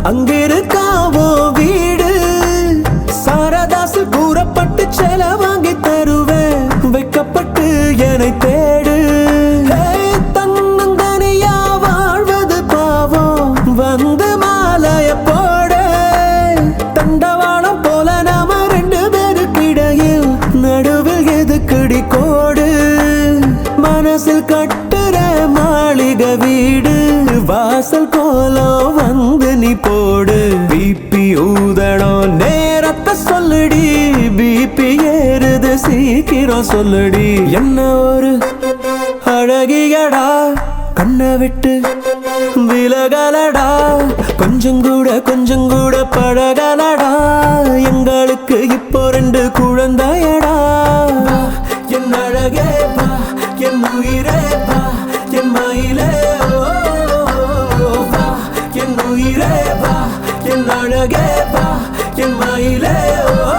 அங்கிருக்காவோ வீடு சாரதாசு கூறப்பட்டு செல வாங்கி தருவேன் வைக்கப்பட்டு என்னை தேடு தன்னந்தனியா வாழ்வது பாவம் வந்து மாலைய போட தண்டவாளம் போல நாம ரெண்டு பேருக்கிடையில் நடுவில் எதுக்குடி கோடு மனசில் கட்டுற மாளிகை வீடு வாசல் கோலம் வந்து நீ போடு பிபி ஊதணும் நேரத்தை சொல்லுடி பிபி ஏறுது சீக்கிரம் சொல்லுடி என்ன ஒரு அழகியடா கண்ணை விட்டு விலகலடா கொஞ்சம் கூட பழகலடா எங்களுக்கு இப்போ 2 குழந்தையடா என் அழகே வா என் உயிரே வா என் மயிலே வா என் உயிரே வா என் அழகே வா என் மயிலே வா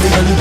All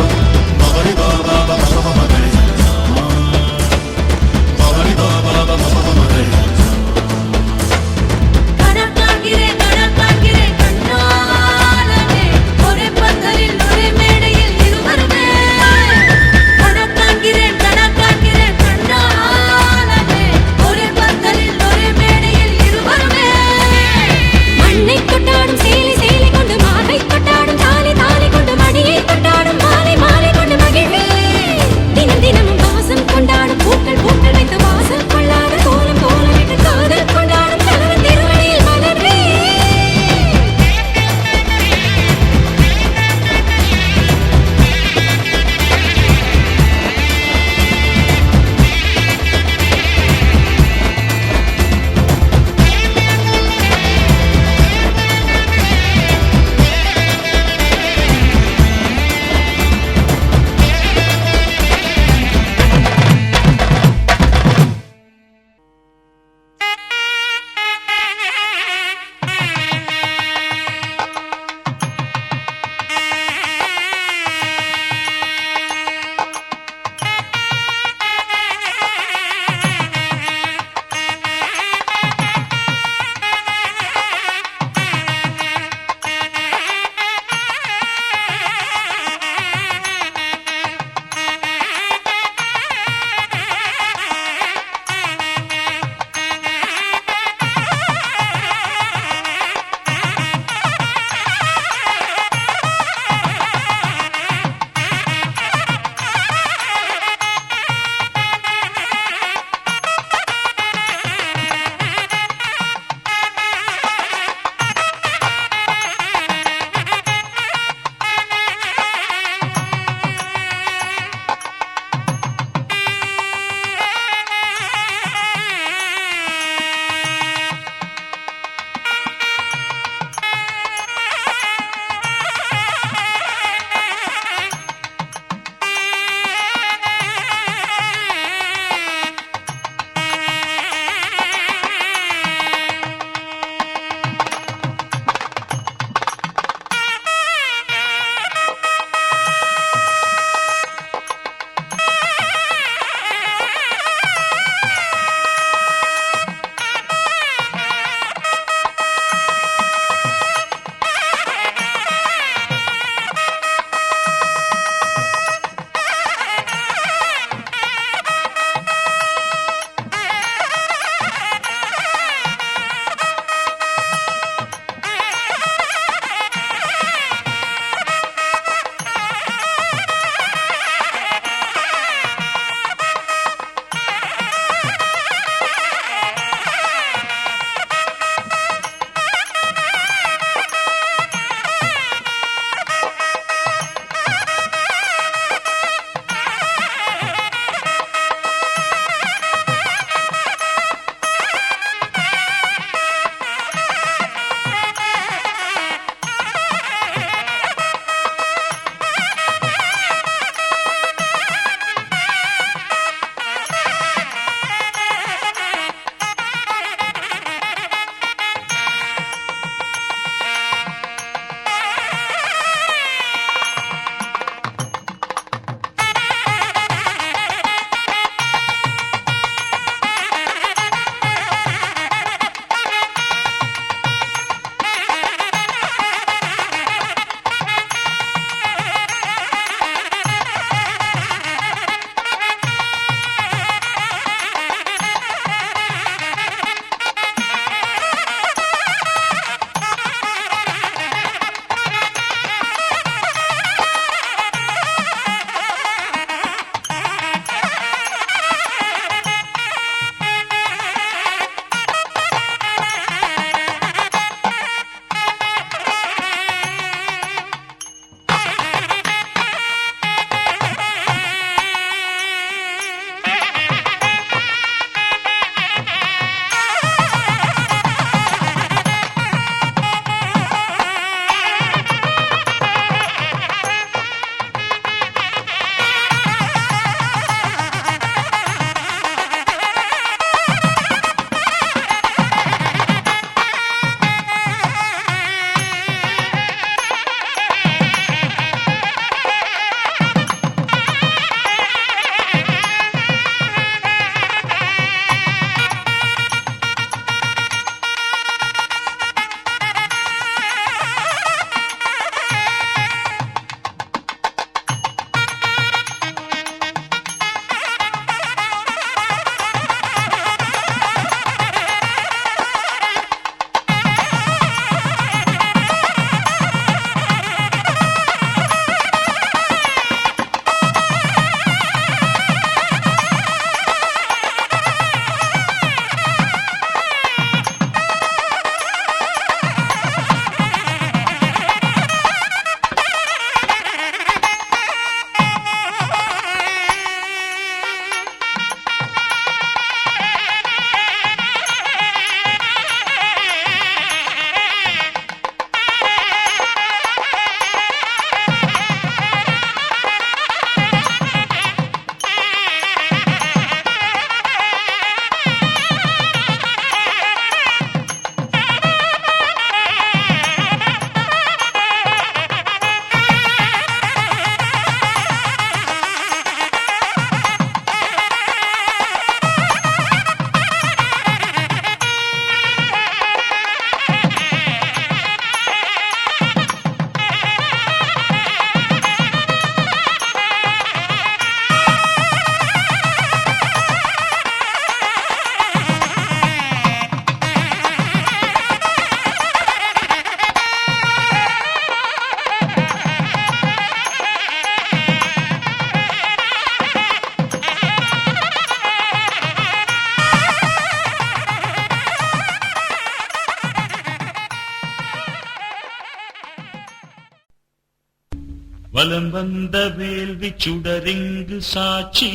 வலம் வந்த வேள்வி சுடரிங்கு சாட்சி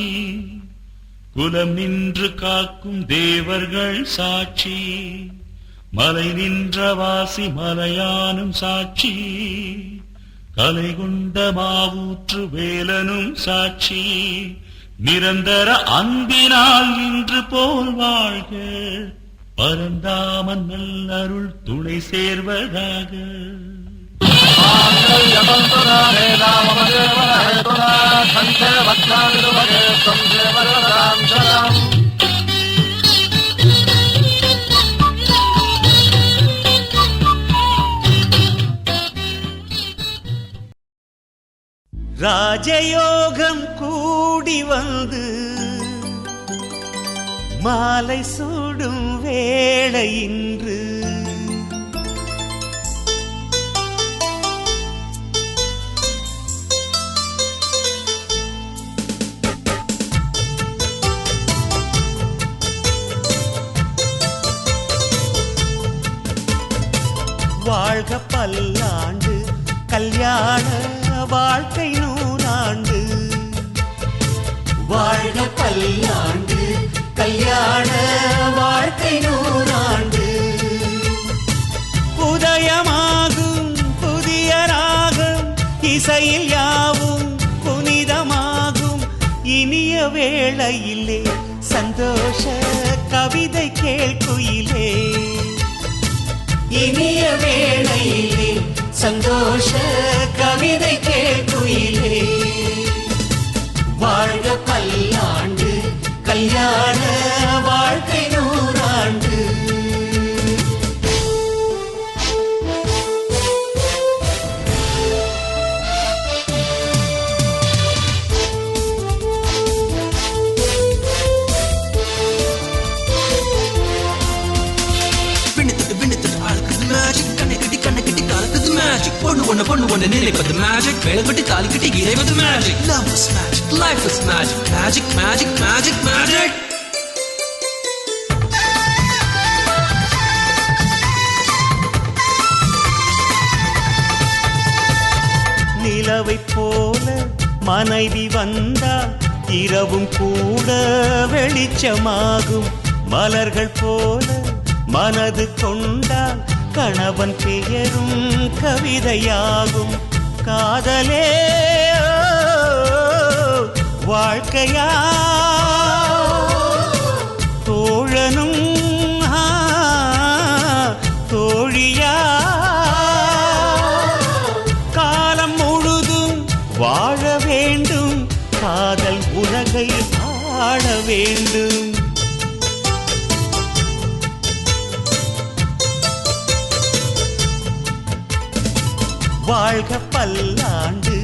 குலம் நின்று காக்கும் தேவர்கள் சாட்சி மலை நின்ற வாசி மலையானும் சாட்சி கலை கொண்ட மாவூற்று வேலனும் சாட்சி நிரந்தர அன்பினால் இன்று போல் வாழ்க பரந்தாமன் நல்லருள் துணை சேர்வதாக ராஜயோகம் கூடி வந்து மாலை சூடும் வேளை இன்று வாழ்க பல்லாண்டு கல்யாண வாழ்க்கை நூறாண்டு வாழ்க பல்லாண்டு கல்யாண வாழ்க்கை நூறாண்டு உதயமாகும் புதிய ராகம் இசையில் யாவும் புனிதமாகும் இனிய வேளையிலே சந்தோஷ கவிதை கேட்குயிலே இனிய வேளையிலே சந்தோஷ கவிதை கேட்குயிலே வாழ்க பல்லாண்டு கல்யாண வாழ்க்கை நூறாண்டு பொண்ணு ஒண்ணு நினைப்பது மேஜிக் வேலைப்பட்டி தாலி கட்டி இறைவது magic love is magic life is magic magic magic magic magic நிலவை போல மனைவி வந்தால் இரவும் கூட வெளிச்சமாகும் மலர்கள் போல மனது கொண்டால் கணவன் பெயரும் கவிதையாகும் காதலே வாழ்க்கையா தோழனும் தோழியா காலம் முழுதும் வாழ வேண்டும் காதல் உலகை ஆள வேண்டும் வாழ்க பல்லாண்டு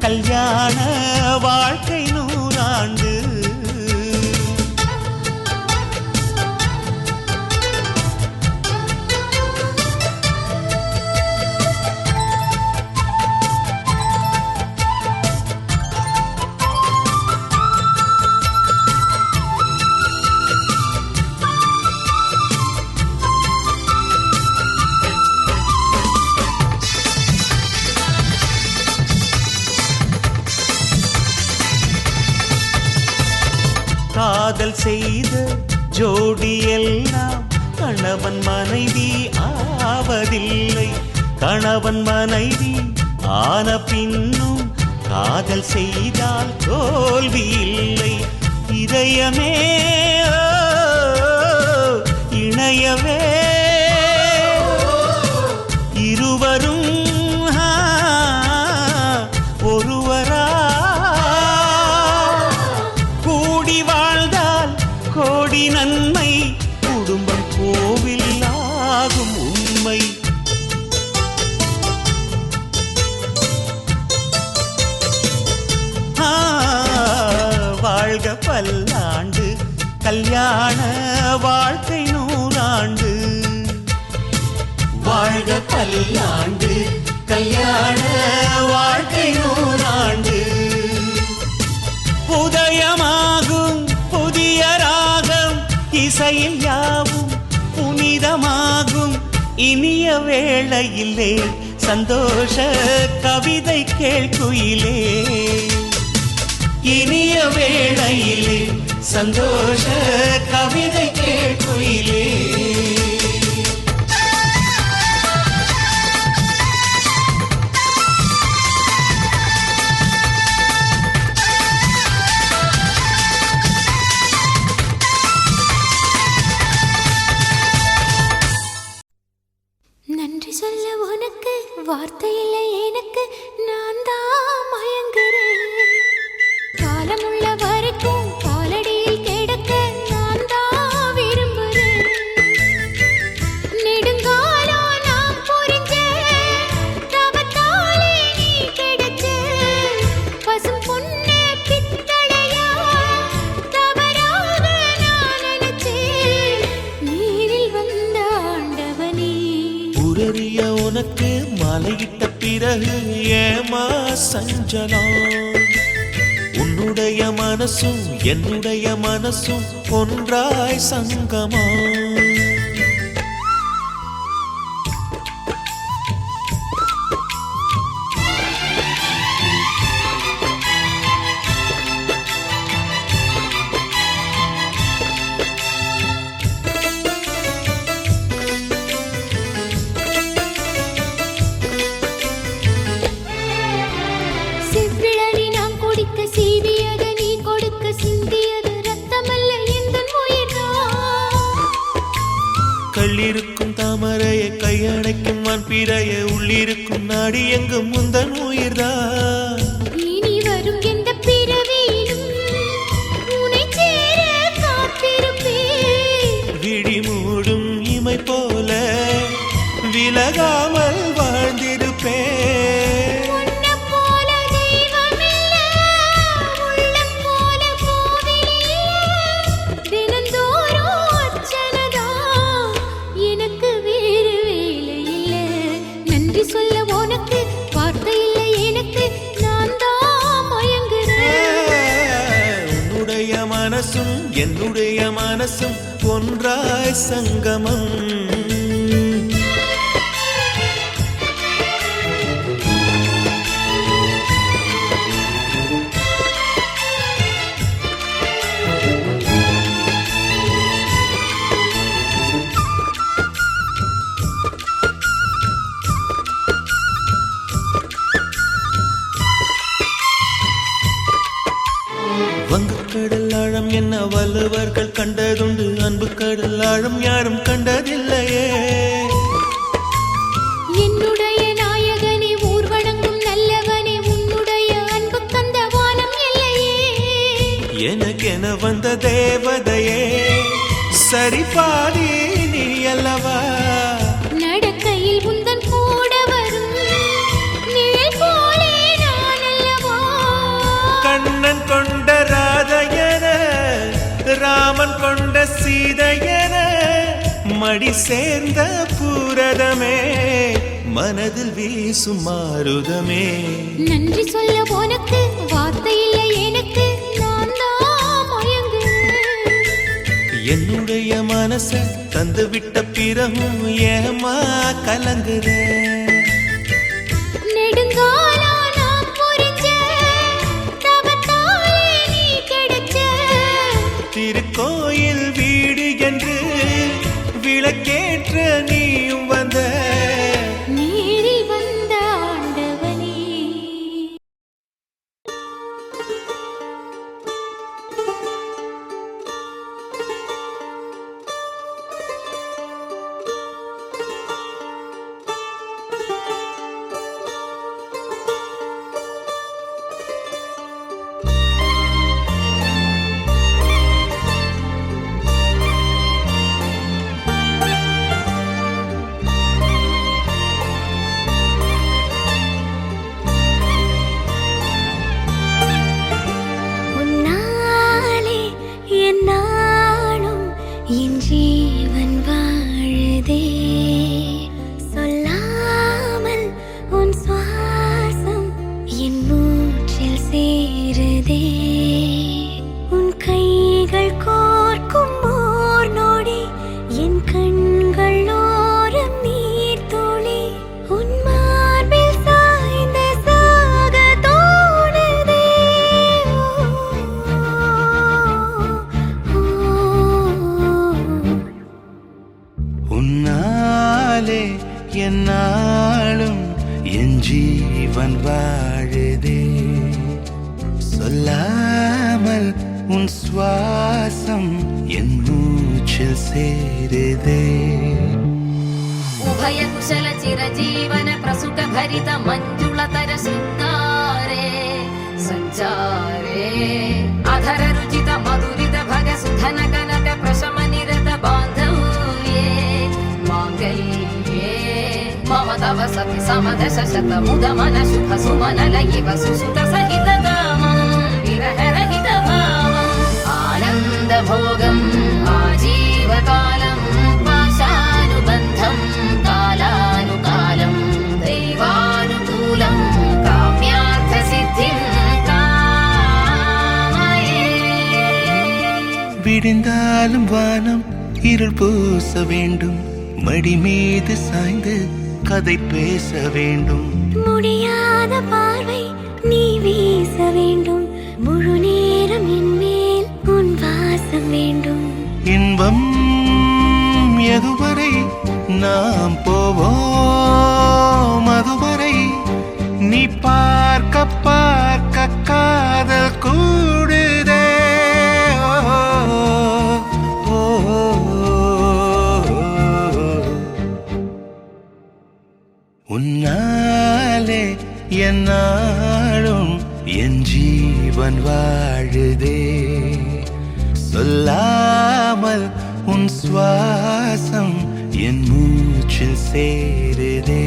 கல்யாண வாழ்க்கை நூறாண்டு காதல் செய்த ஜோடி எல்லாம் கணவன் மனைவி ஆவதில்லை கணவன் மனைவி ஆன பின்னும் காதல் செய்தால் தோல்வி இல்லை இதயமே இணையவே இருவரும் ஒருவரா கூடி வாழ்ந்தால் கோடி நன்மை குடும்பம் கோவில் ஆகும் உண்மை வாழ்க பல்லாண்டு கல்யாண வாழ்க்கை நூறாண்டு வாழ்க பல்லாண்டு கல்யாண வாழ்க்கை நூறாண்டு உதயமாகும் புதிய ராகம் இசையில் யாவும் புனிதமாகும் இனிய வேளையிலே சந்தோஷ கவிதை கேள்குயிலே இனிய வேளையிலே சந்தோஷ கவிதை கேள்குயிலே நன்றி சொல்ல உனக்கு வார்த்தை இல்லை எனக்கு நான் தான் மயங்குறேன் காலமுள்ள வரைக்கும் காலடியில் கிடக்க நான் தான் விரும்புறேன் நெடுங்காலம் நான் புரிஞ்ச தவத்தாலே நீ கிடைச்ச பசும் பொன்னே பித்தளையா தவறாக நான் நினைச்சேன் நீரில் வந்த ஆண்டவனே உரறிய உனக்கு மலையிட்ட பிறகு ஏமா சஞ்சலம் உன்னுடைய மனசும் என்னுடைய மனசும் ஒன்றாய் சங்கமா செவ்விழலி நான் குடிக்க சீவியது நீ கொடுக்க சிந்தியது ரத்தமல்ல எந்தன் உயிர்தான் கள்ளிருக்கும் தாமரையை கையணைக்கும் வான்பிறைய உள்ளிருக்கும் நாடி எங்கும் முந்தன் உயிர்தான் இனி வரும் எந்த பிறவியிலும் உன்னை சேர காத்திருப்பேன் விழி மூடும் இமை போல விலகாமல் வாழ்ந்திருப்பேன் உன்னைப் போல தெய்வமில்ல, உள்ளம் போல கோவிலில்ல. தினந்தோறும் அர்ச்சனைதான், எனக்கு வேறு வேலை இல்ல. நன்றி சொல்ல உனக்கு வார்த்தை இல்லை எனக்கு நான் தான் மயங்குறேன் உன்னுடைய மனசும் என்னுடைய மனசும் ஒன்றாய் சங்கமம் வங்கக்கடல் ஆழம் என்ன வள்ளுவர்கள் கண்டதுண்டு அன்பு கடல் ஆழம் யாரும் கண்டதில்லையே என்னுடைய நாயகனே ஊர் வணங்கும் நல்லவனே உன்னுடைய அன்பு கந்த வானம் இல்லையே எனக்கென வந்த தேவதையே சரி பாதி நீ அல்லவா நடக்கையில் உந்தன் கூட வரும் நிழல் போலே நான் அல்லவா கண்ணன் கொண்ட ராதையன ராமன் கொண்ட சீதையன மடி சேர்ந்த பூரதமே மனதில் வீசும் மாருதமே நன்றி சொல்ல உனக்கு வார்த்தை இல்லை எனக்கு நான் தான் மயங்குறேன் என்னுடைய மனச தந்து விட்ட பிறகும் ஏமா கலங்குற நெடுங்காலம் நான் புரிஞ்ச தவத்தாலே நீ கிடைச்ச திருக்கோயில் வீடு என்று விளக்கேற்ற நீயும் வந்த நீரில் வந்த ஆண்டவனே ஜீவன் வாழுதே சொல்லாமல் உன் சுவாசம் என் மூச்சில் சேருதே उभय कुशल चिरजीवन प्रसुख भरित मंजुलतर शृंगारे संचारे अधर रुचित मधुरित भग सुधन कनक प्रशम निरत बांधव्ये मांगल्ये मम तव सति समदश शत मुद मन शुभ सुमन लयिव सुसुत सहित कामं विरह रहित भावम् आनंद भोगं आजीवकालं पाशानुबन्धं कालानुकालं दैवानुकूलं काम्यार्थ सिद्धिं कामये விடிந்தாலும் வானம் இருள் பூச வேண்டும் மடி மீது சாய்ந்து கதை பேச வேண்டும் முடியாத பார்வை நீ வீச வேண்டும் முழு நேரம் என் மேல் உன் வாசம் வேண்டும் இன்பம் எதுவரை நாம் போவோம் அதுவரை நீ பார்க்க பார்க்க காதல் கூடுதே ஓ, ஓ, உன்னாலே என்னாலும் என் ஜீவன் வாழுதே சொல்லாமல் உன் சுவாசம் என் மூச்சில் சேருதே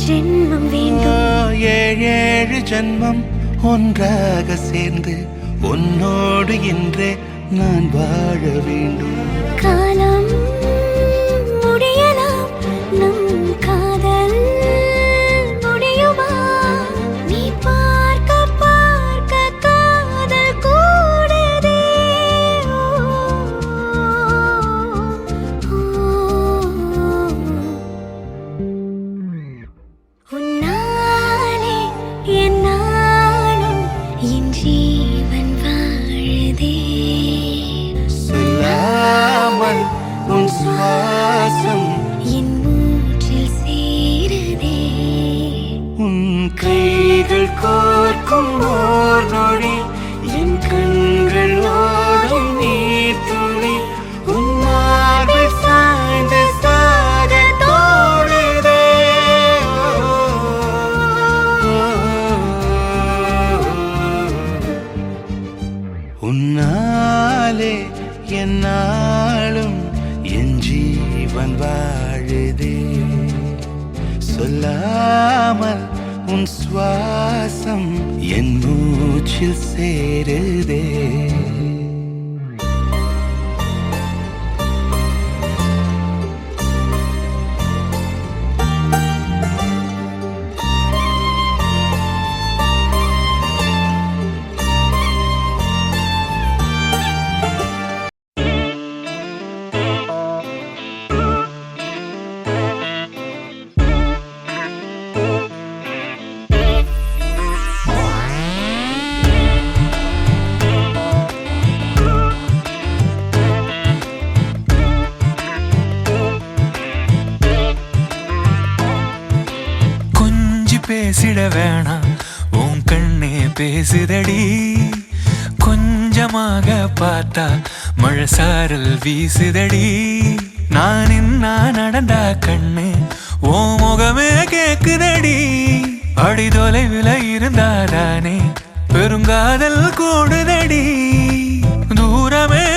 ஜென்மம் வேண்டும் ஏழேழு ஜென்மம் ஒன்றாக சேர்ந்து உன்னோடு இன்றே நான் வாழ வேண்டும் காலம் முடியலாம் நம் காதல் முடியுமா நீ பார்க்க பார்க்க காதல் கூடுதே உன்னாலே என்னாலும் என் ஜீவன் வாழுதே சொல்லாமல் உன் சுவாசம் என் மூச்சில் சேருதே உன் கைகள் கோர்க்கும் ஓர் நொடி என் கண்கள் ஓடும் நீர் துளி உன் மார்பில் சாய்ந்து சாக தோடுதே உன்னாலே என்னாலும் என் ஜீவன் வாழுதே சொல்லாமல் உன் சுவாசம் என் மூச்சில் சேருதே பேசிட வேணாம் உன் கண்ணே பேசுதடி கொஞ்சமாக பார்த்தா மழை சாரல் வீசுதடி நான் இன்னா நடந்தா கண்ணு ஓ முகமே கேக்குதடி அடி தொலைவில் இருந்தாதானே பெருங்காதல் கூடுதடி தூரமே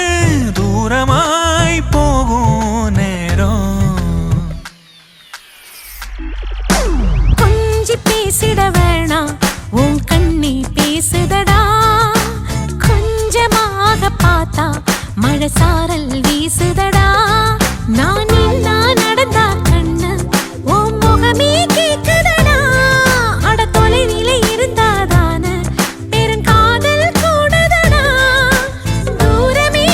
தூரமாய் போகும் நேரம் பேசிட வேணாம் உன் கண்ணி பேசுதடா கொஞ்சமாக பார்த்து மழை சாரல் வீசுதடா நான் நின்னா நடந்தா கண்ணு உன் முகமே கேக்குதடா அட தொலைவிலே இருந்தாதான பெருங்காதல் கூடுதடா தூரமே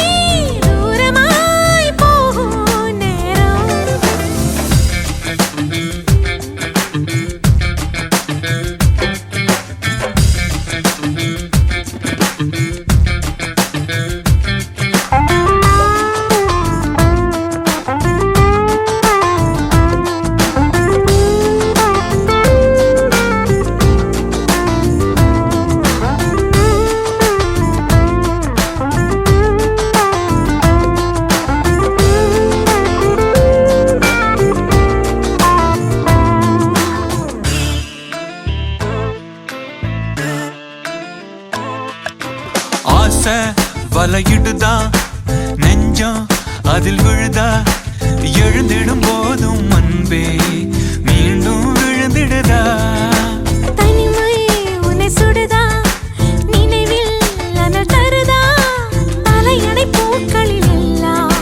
தூரமாய் போகும் நேரம் ஆசை வலையிடுதா நெஞ்சம் அதில் விழுதா எழுந்திடும் போதும் அன்பே மீண்டும் விழுந்திடுதா தனிமை உன்னை சுடுதா நினைவில் அனல் தருதா தலையணை பூக்களில் எல்லாம்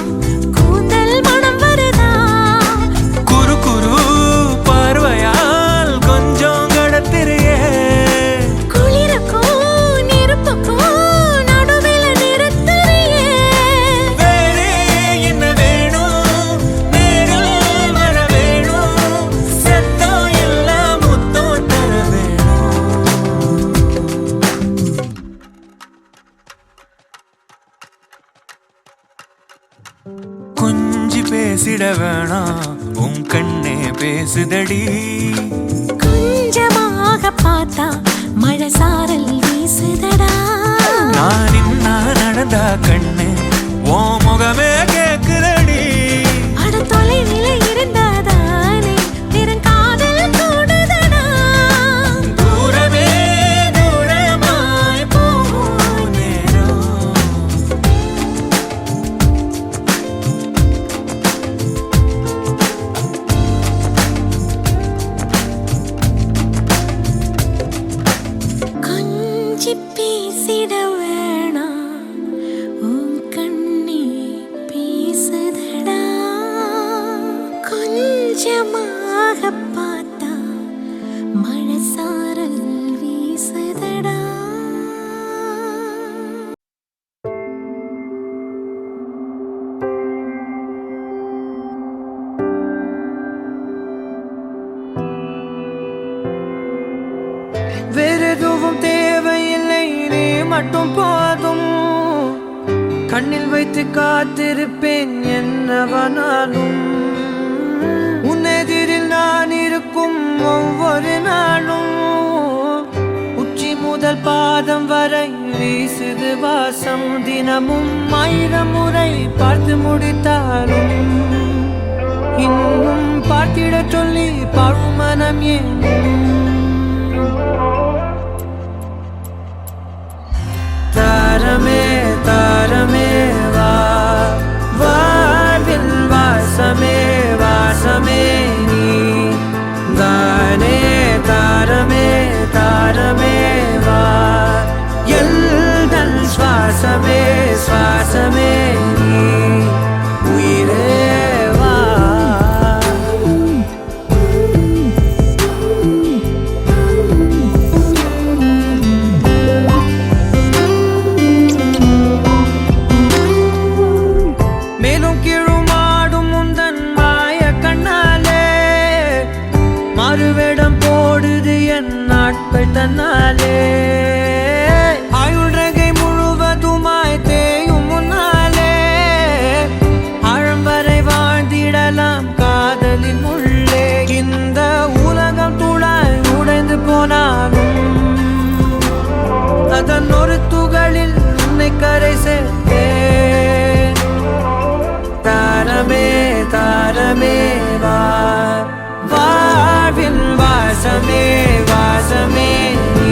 கூந்தல் மனம் வருதா குறு குறு பார்வையால் கொஞ்சம் கடத்திரையே குளிருக்கும் நெருப்புக்கும் நடுவில் நிறுத்துறியே வேறே என்ன வேணும் நேரில் வர வேணும் சத்தம் எல்லாம் முத்தம் தர வேணும் கொஞ்சி பேசிட வேணாம் உன் கண்ணே பேசுதடி கொஞ்சமாக பார்த்தா மழை சாரல் வீசுதடா நான் இன்னா நடந்தா கண்ணு உன் முகமே கேக்குதடி அட தொலைவிலே இருந்தாதானே பெருங்காதல் கூடுதடா தூரமே தூரமாய் போகும் நேரம் கொஞ்சி பேசிட வேணாம் உன் கண்ணே பேசுதடா கொஞ்சமாக பார்த்தா மழை சாரல் வீசுதடா வேறெதுவும் தேவையில்லை நீ மட்டும் போதும் கண்ணில் வைத்து காத்திருப்பேன் என்னவனாலும் உன்னெதிரில் நான் இருக்கும் ஒவ்வொரு நாளும் உச்சி முதல் பாதம் வரை வீசுது வாசம் தினமும் 1000 முறை பார்த்து முடித்தாலும் இன்னும் பார்த்திட சொல்லி பழுமனம் ஏனும் தாரமே தாரமே வா வாழ்வின் வாசமே வாசமே நீ தானே தாரமே தாரமே வா எல்தன் சுவாசமே சுவாசமே நீ உயிரே வா மேலும் கீழுமாடும் முந்தன் மாய கண்ணாலே மாறுவேடம் போடுது என் நாட்கள் தன்னாலே ஆயுள் ரகை முழுவதுமாய் தேயும் முன்னாலே ஆழம் வரை வாழ்ந்திடலாம் காதலின் உள்ளே இந்த உலகம் துளாய் உடைந்து போனாலும் அதன் ஒரு துகளில் உன்னை கரை சேர்த்தேன் தாரமே தாரமே வா வாழ்வின் வாசமே வாசமே நீ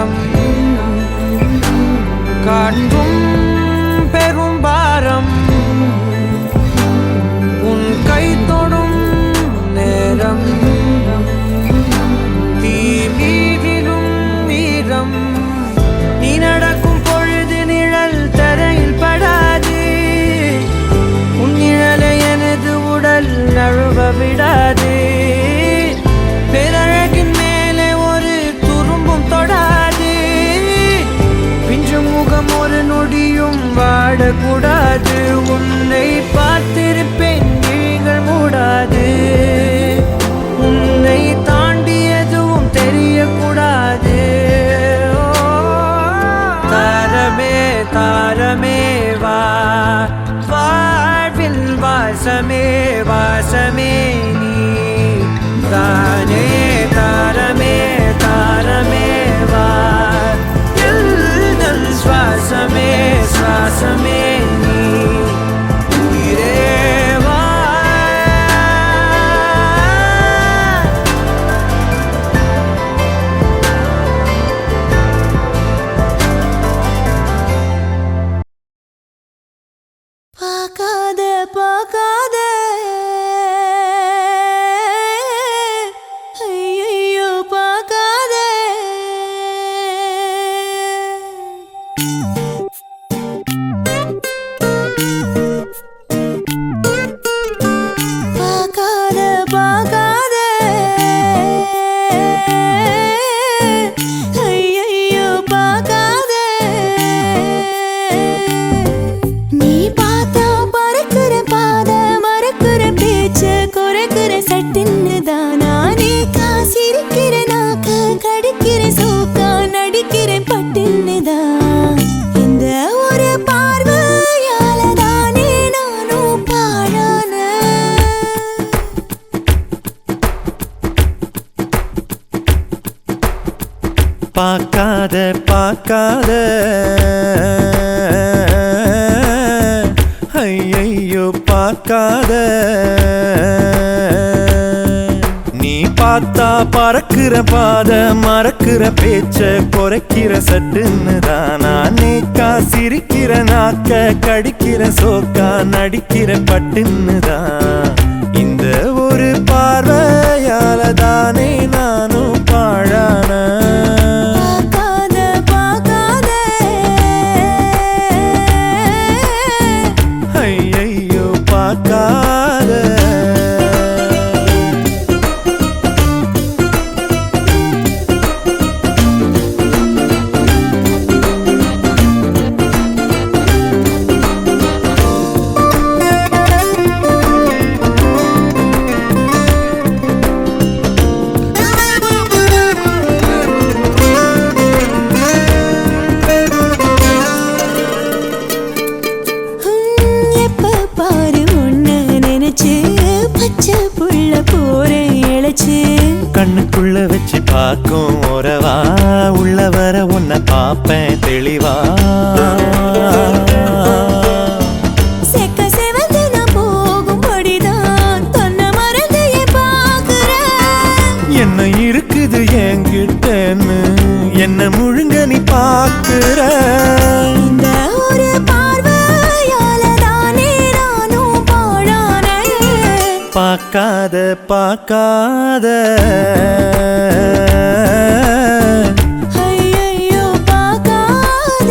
நேரம் காற்றும் பெரும் பாரம் உன் கை தொடும் நேரம் தீ மீதிலும் வீரம் நீ நடக்கும் பொழுது நிழல் தரையில் படாது உன் நிழலை எனது உடல் நழுவ விடாது பேரழகின் மேலே ஒரு துரும்பும் தொடாது பிஞ்சு முகம் ஒரு நொடியும் வாடக்கூடாது உன்னை பார்த்திருப்பேன் விழிகள் மூடாது உன்னை தாண்டி எதுவும் தெரியக்கூடாது தாரமே தாரமே வா வாழ்வில் வாசமே வாசமே நீ தானே தாரமே தாரமே வா எல்தல் சுவாசமே சுவாசமே நீ உயிரே வா பார்க்காத பார்க்காத ஐயையோ பார்க்காத பார்க்காத பார்க்காத ஐயையோ பார்க்காத நீ பார்த்தா பறக்குற பாத மறக்குற பேச்சு குறைக்குற சட்டுன்னு தான் நானே காசிருக்கிற நாக்க கடிக்கிற சோக்கா நடிக்கிற பட்டுன்னு தான் இந்த ஒரு பார்வையால தானே நானும் பாழான பார்க்காத பார்க்காத ஐயையோ பார்க்காத நீ பார்த்தா பறக்கிற பாத மறக்கிற பேச்ச குறைக்கிற சட்டுன்னு தான் நானே காசிருக்கிற நாக்க கடிக்கிற சோக்கா நடிக்கிற பட்டுன்னு தான் இந்த ஒரு பார்வையால தானே நானும் பாழான பார்க்காத பார்க்காத ஐயையோ பார்க்காத எப்ப பாரு உன்ன நினைச்சு பச்சை புள்ள போறேன் இழைச்சு கண்ணுக்குள்ள வச்சு பார்க்கும் உறவா உள்ள வர உன்னை பார்ப்பேன் தெளிவா செக்க செவந்து நான் போகும்படிதான் தொன்ன மறந்தையே பாக்குறேன் என்ன இருக்குது என்கிட்டன்னு என்ன முழுங்க நீ பார்க்கிற இந்த ஒரு பார்வையால தானே நானும் பாழானேன் பார்க்காத பார்க்காத ஐயையோ பார்க்காத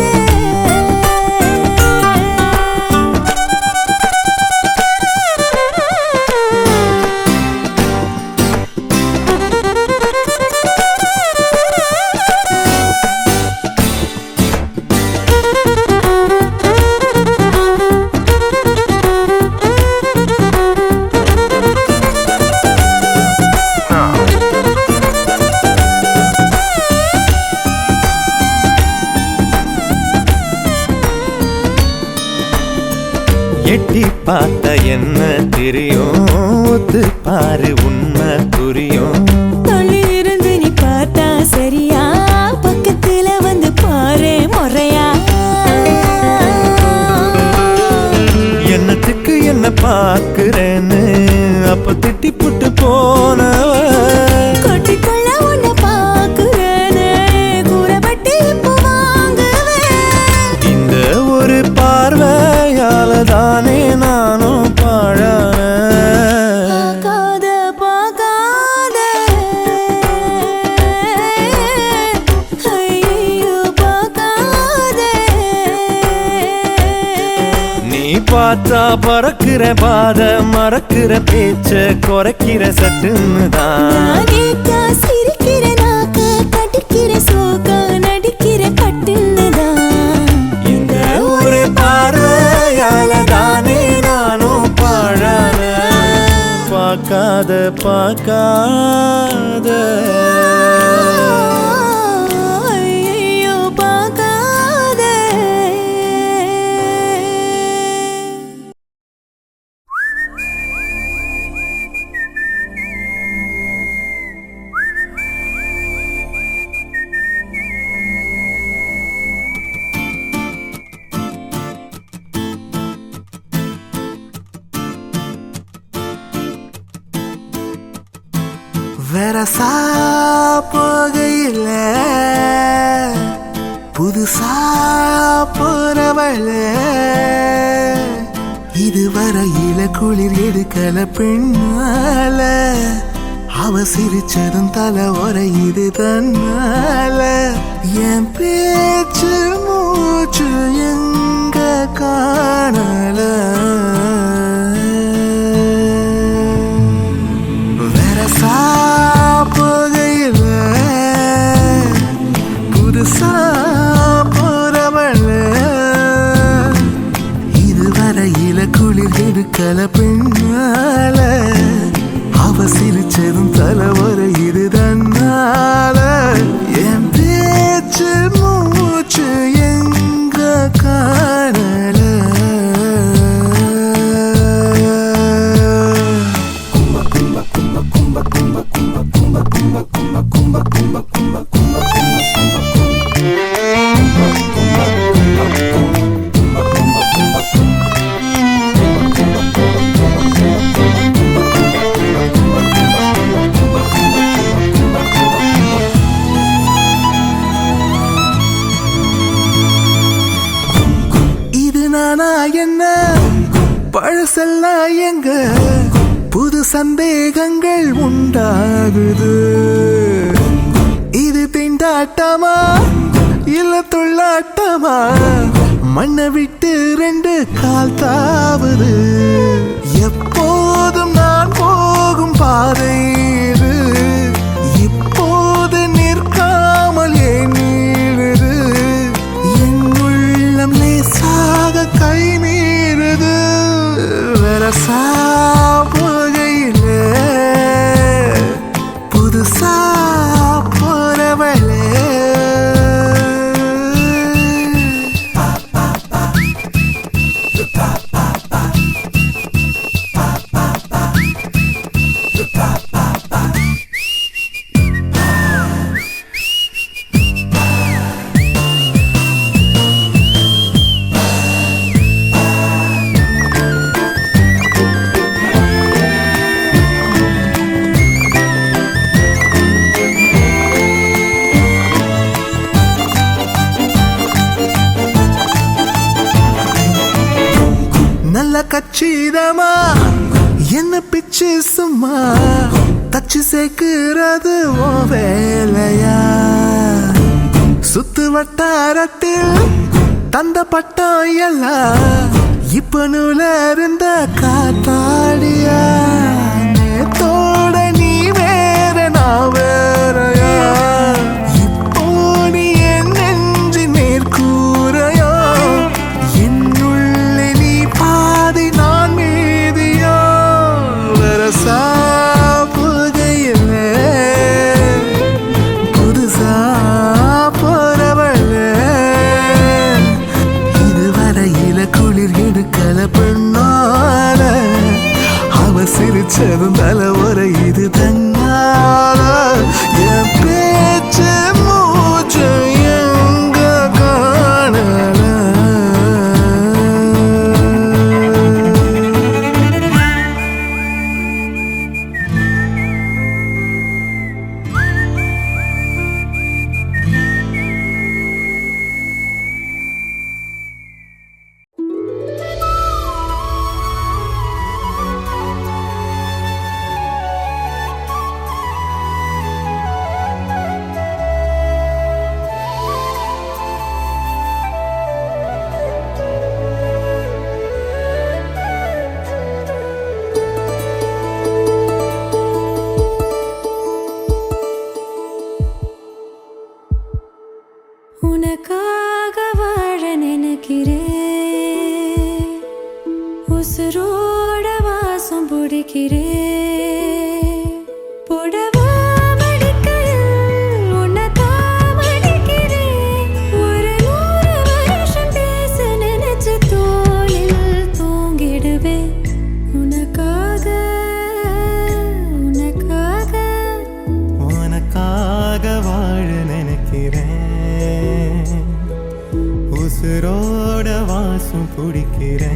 எட்டி பார்த்த என்ன தெரியும் ஒத்து பாரு உண்மை புரியும் தொல்லி இருந்து நீ பார்த்தா சரியா பக்கத்துல வந்து பாரு முறையா என்னத்துக்கு என்ன பார்க்கிறேன்னு அப்ப திட்டி புட்டு போனவ கொட்டிக்கொள்ள உன்னை பாக்குறேனே கூறப்பட்டு பார்த்தா பறக்கிற பாத மறக்கிற பேச்ச குறைக்கிற சட்டுன்னு தான் சிரிக்கிற நாக்க கடிக்கிற சோக நடிக்கிற கட்டுன்னுதான் இந்த ஒரு பார்வையால தானே நானும் பாழான பார்க்காத பார்க்காத ஐயோ பார்க்காத வெரசா போகையில புதுசா போறவள இதுவரையில குளிர் எடுக்கல பெண்ணால அவ சிரிச்சதும் தலை உரையுது தன்னால என் பேச்சு மூச்சு எங்க காணல வெரசா போகையில புதுசா போறவள இதுவரையில குளிர் எடுக்கல பெண்ணால அவ சிரிச்சதும் தலைவரை இது தன்னால என் பேச்சு மூச்சு எங்க காணல என்ன பழசெல்லாம் எங்க புது சந்தேகங்கள் உண்டாகுது இது திண்டாட்டமா இல்ல தொள்ளாட்டமா மண்ணை விட்டு ரெண்டு கால் தாவுது எப்போதும் நான் போகும் பாதை இது இப்போது நிற்காமல் ஏன் நீடுது என் உள்ளம் லேசாக கை மீறுது வெரசா போகையில புதுசா போறவளே நல்ல கச்சிதமா என்ன பிச்சு சும்மா தச்சு சேர்க்கிறது ஓ வேலையா சுத்து வட்டாரத்தில் தந்த பட்டம் எல்லாம் இப்ப நூல இருந்த காத்தாடியா நேத்தோட நீ வேற நான் வேறையா இப்போ நீ என் நெஞ்சு நேர்கூறையா என்னுள்ளே நீ பாதி நான் மீதியா வரசா புகையிலே புதுசா போறவளே இதுவரையில குளிர் எடுக்கல பெண்ணால அவ சிரிச்சதும் தலை ஒரு இது தன்னால என் பேச்சு மூச்சு எங்க காணல உசுரோட வாசம் பிடிக்கிறேன் புடவா மடிக்கையில் உன்னைத்தான் மடிக்கிறேன். ஒரு 100 வருஷம் பேச நினைச்சு தோளில் தூங்கிடுவேன் உனக்காக உனக்காக உனக்காக வாழ நினைக்கிறேன் உசுரோட வாசம் பிடிக்கிறேன்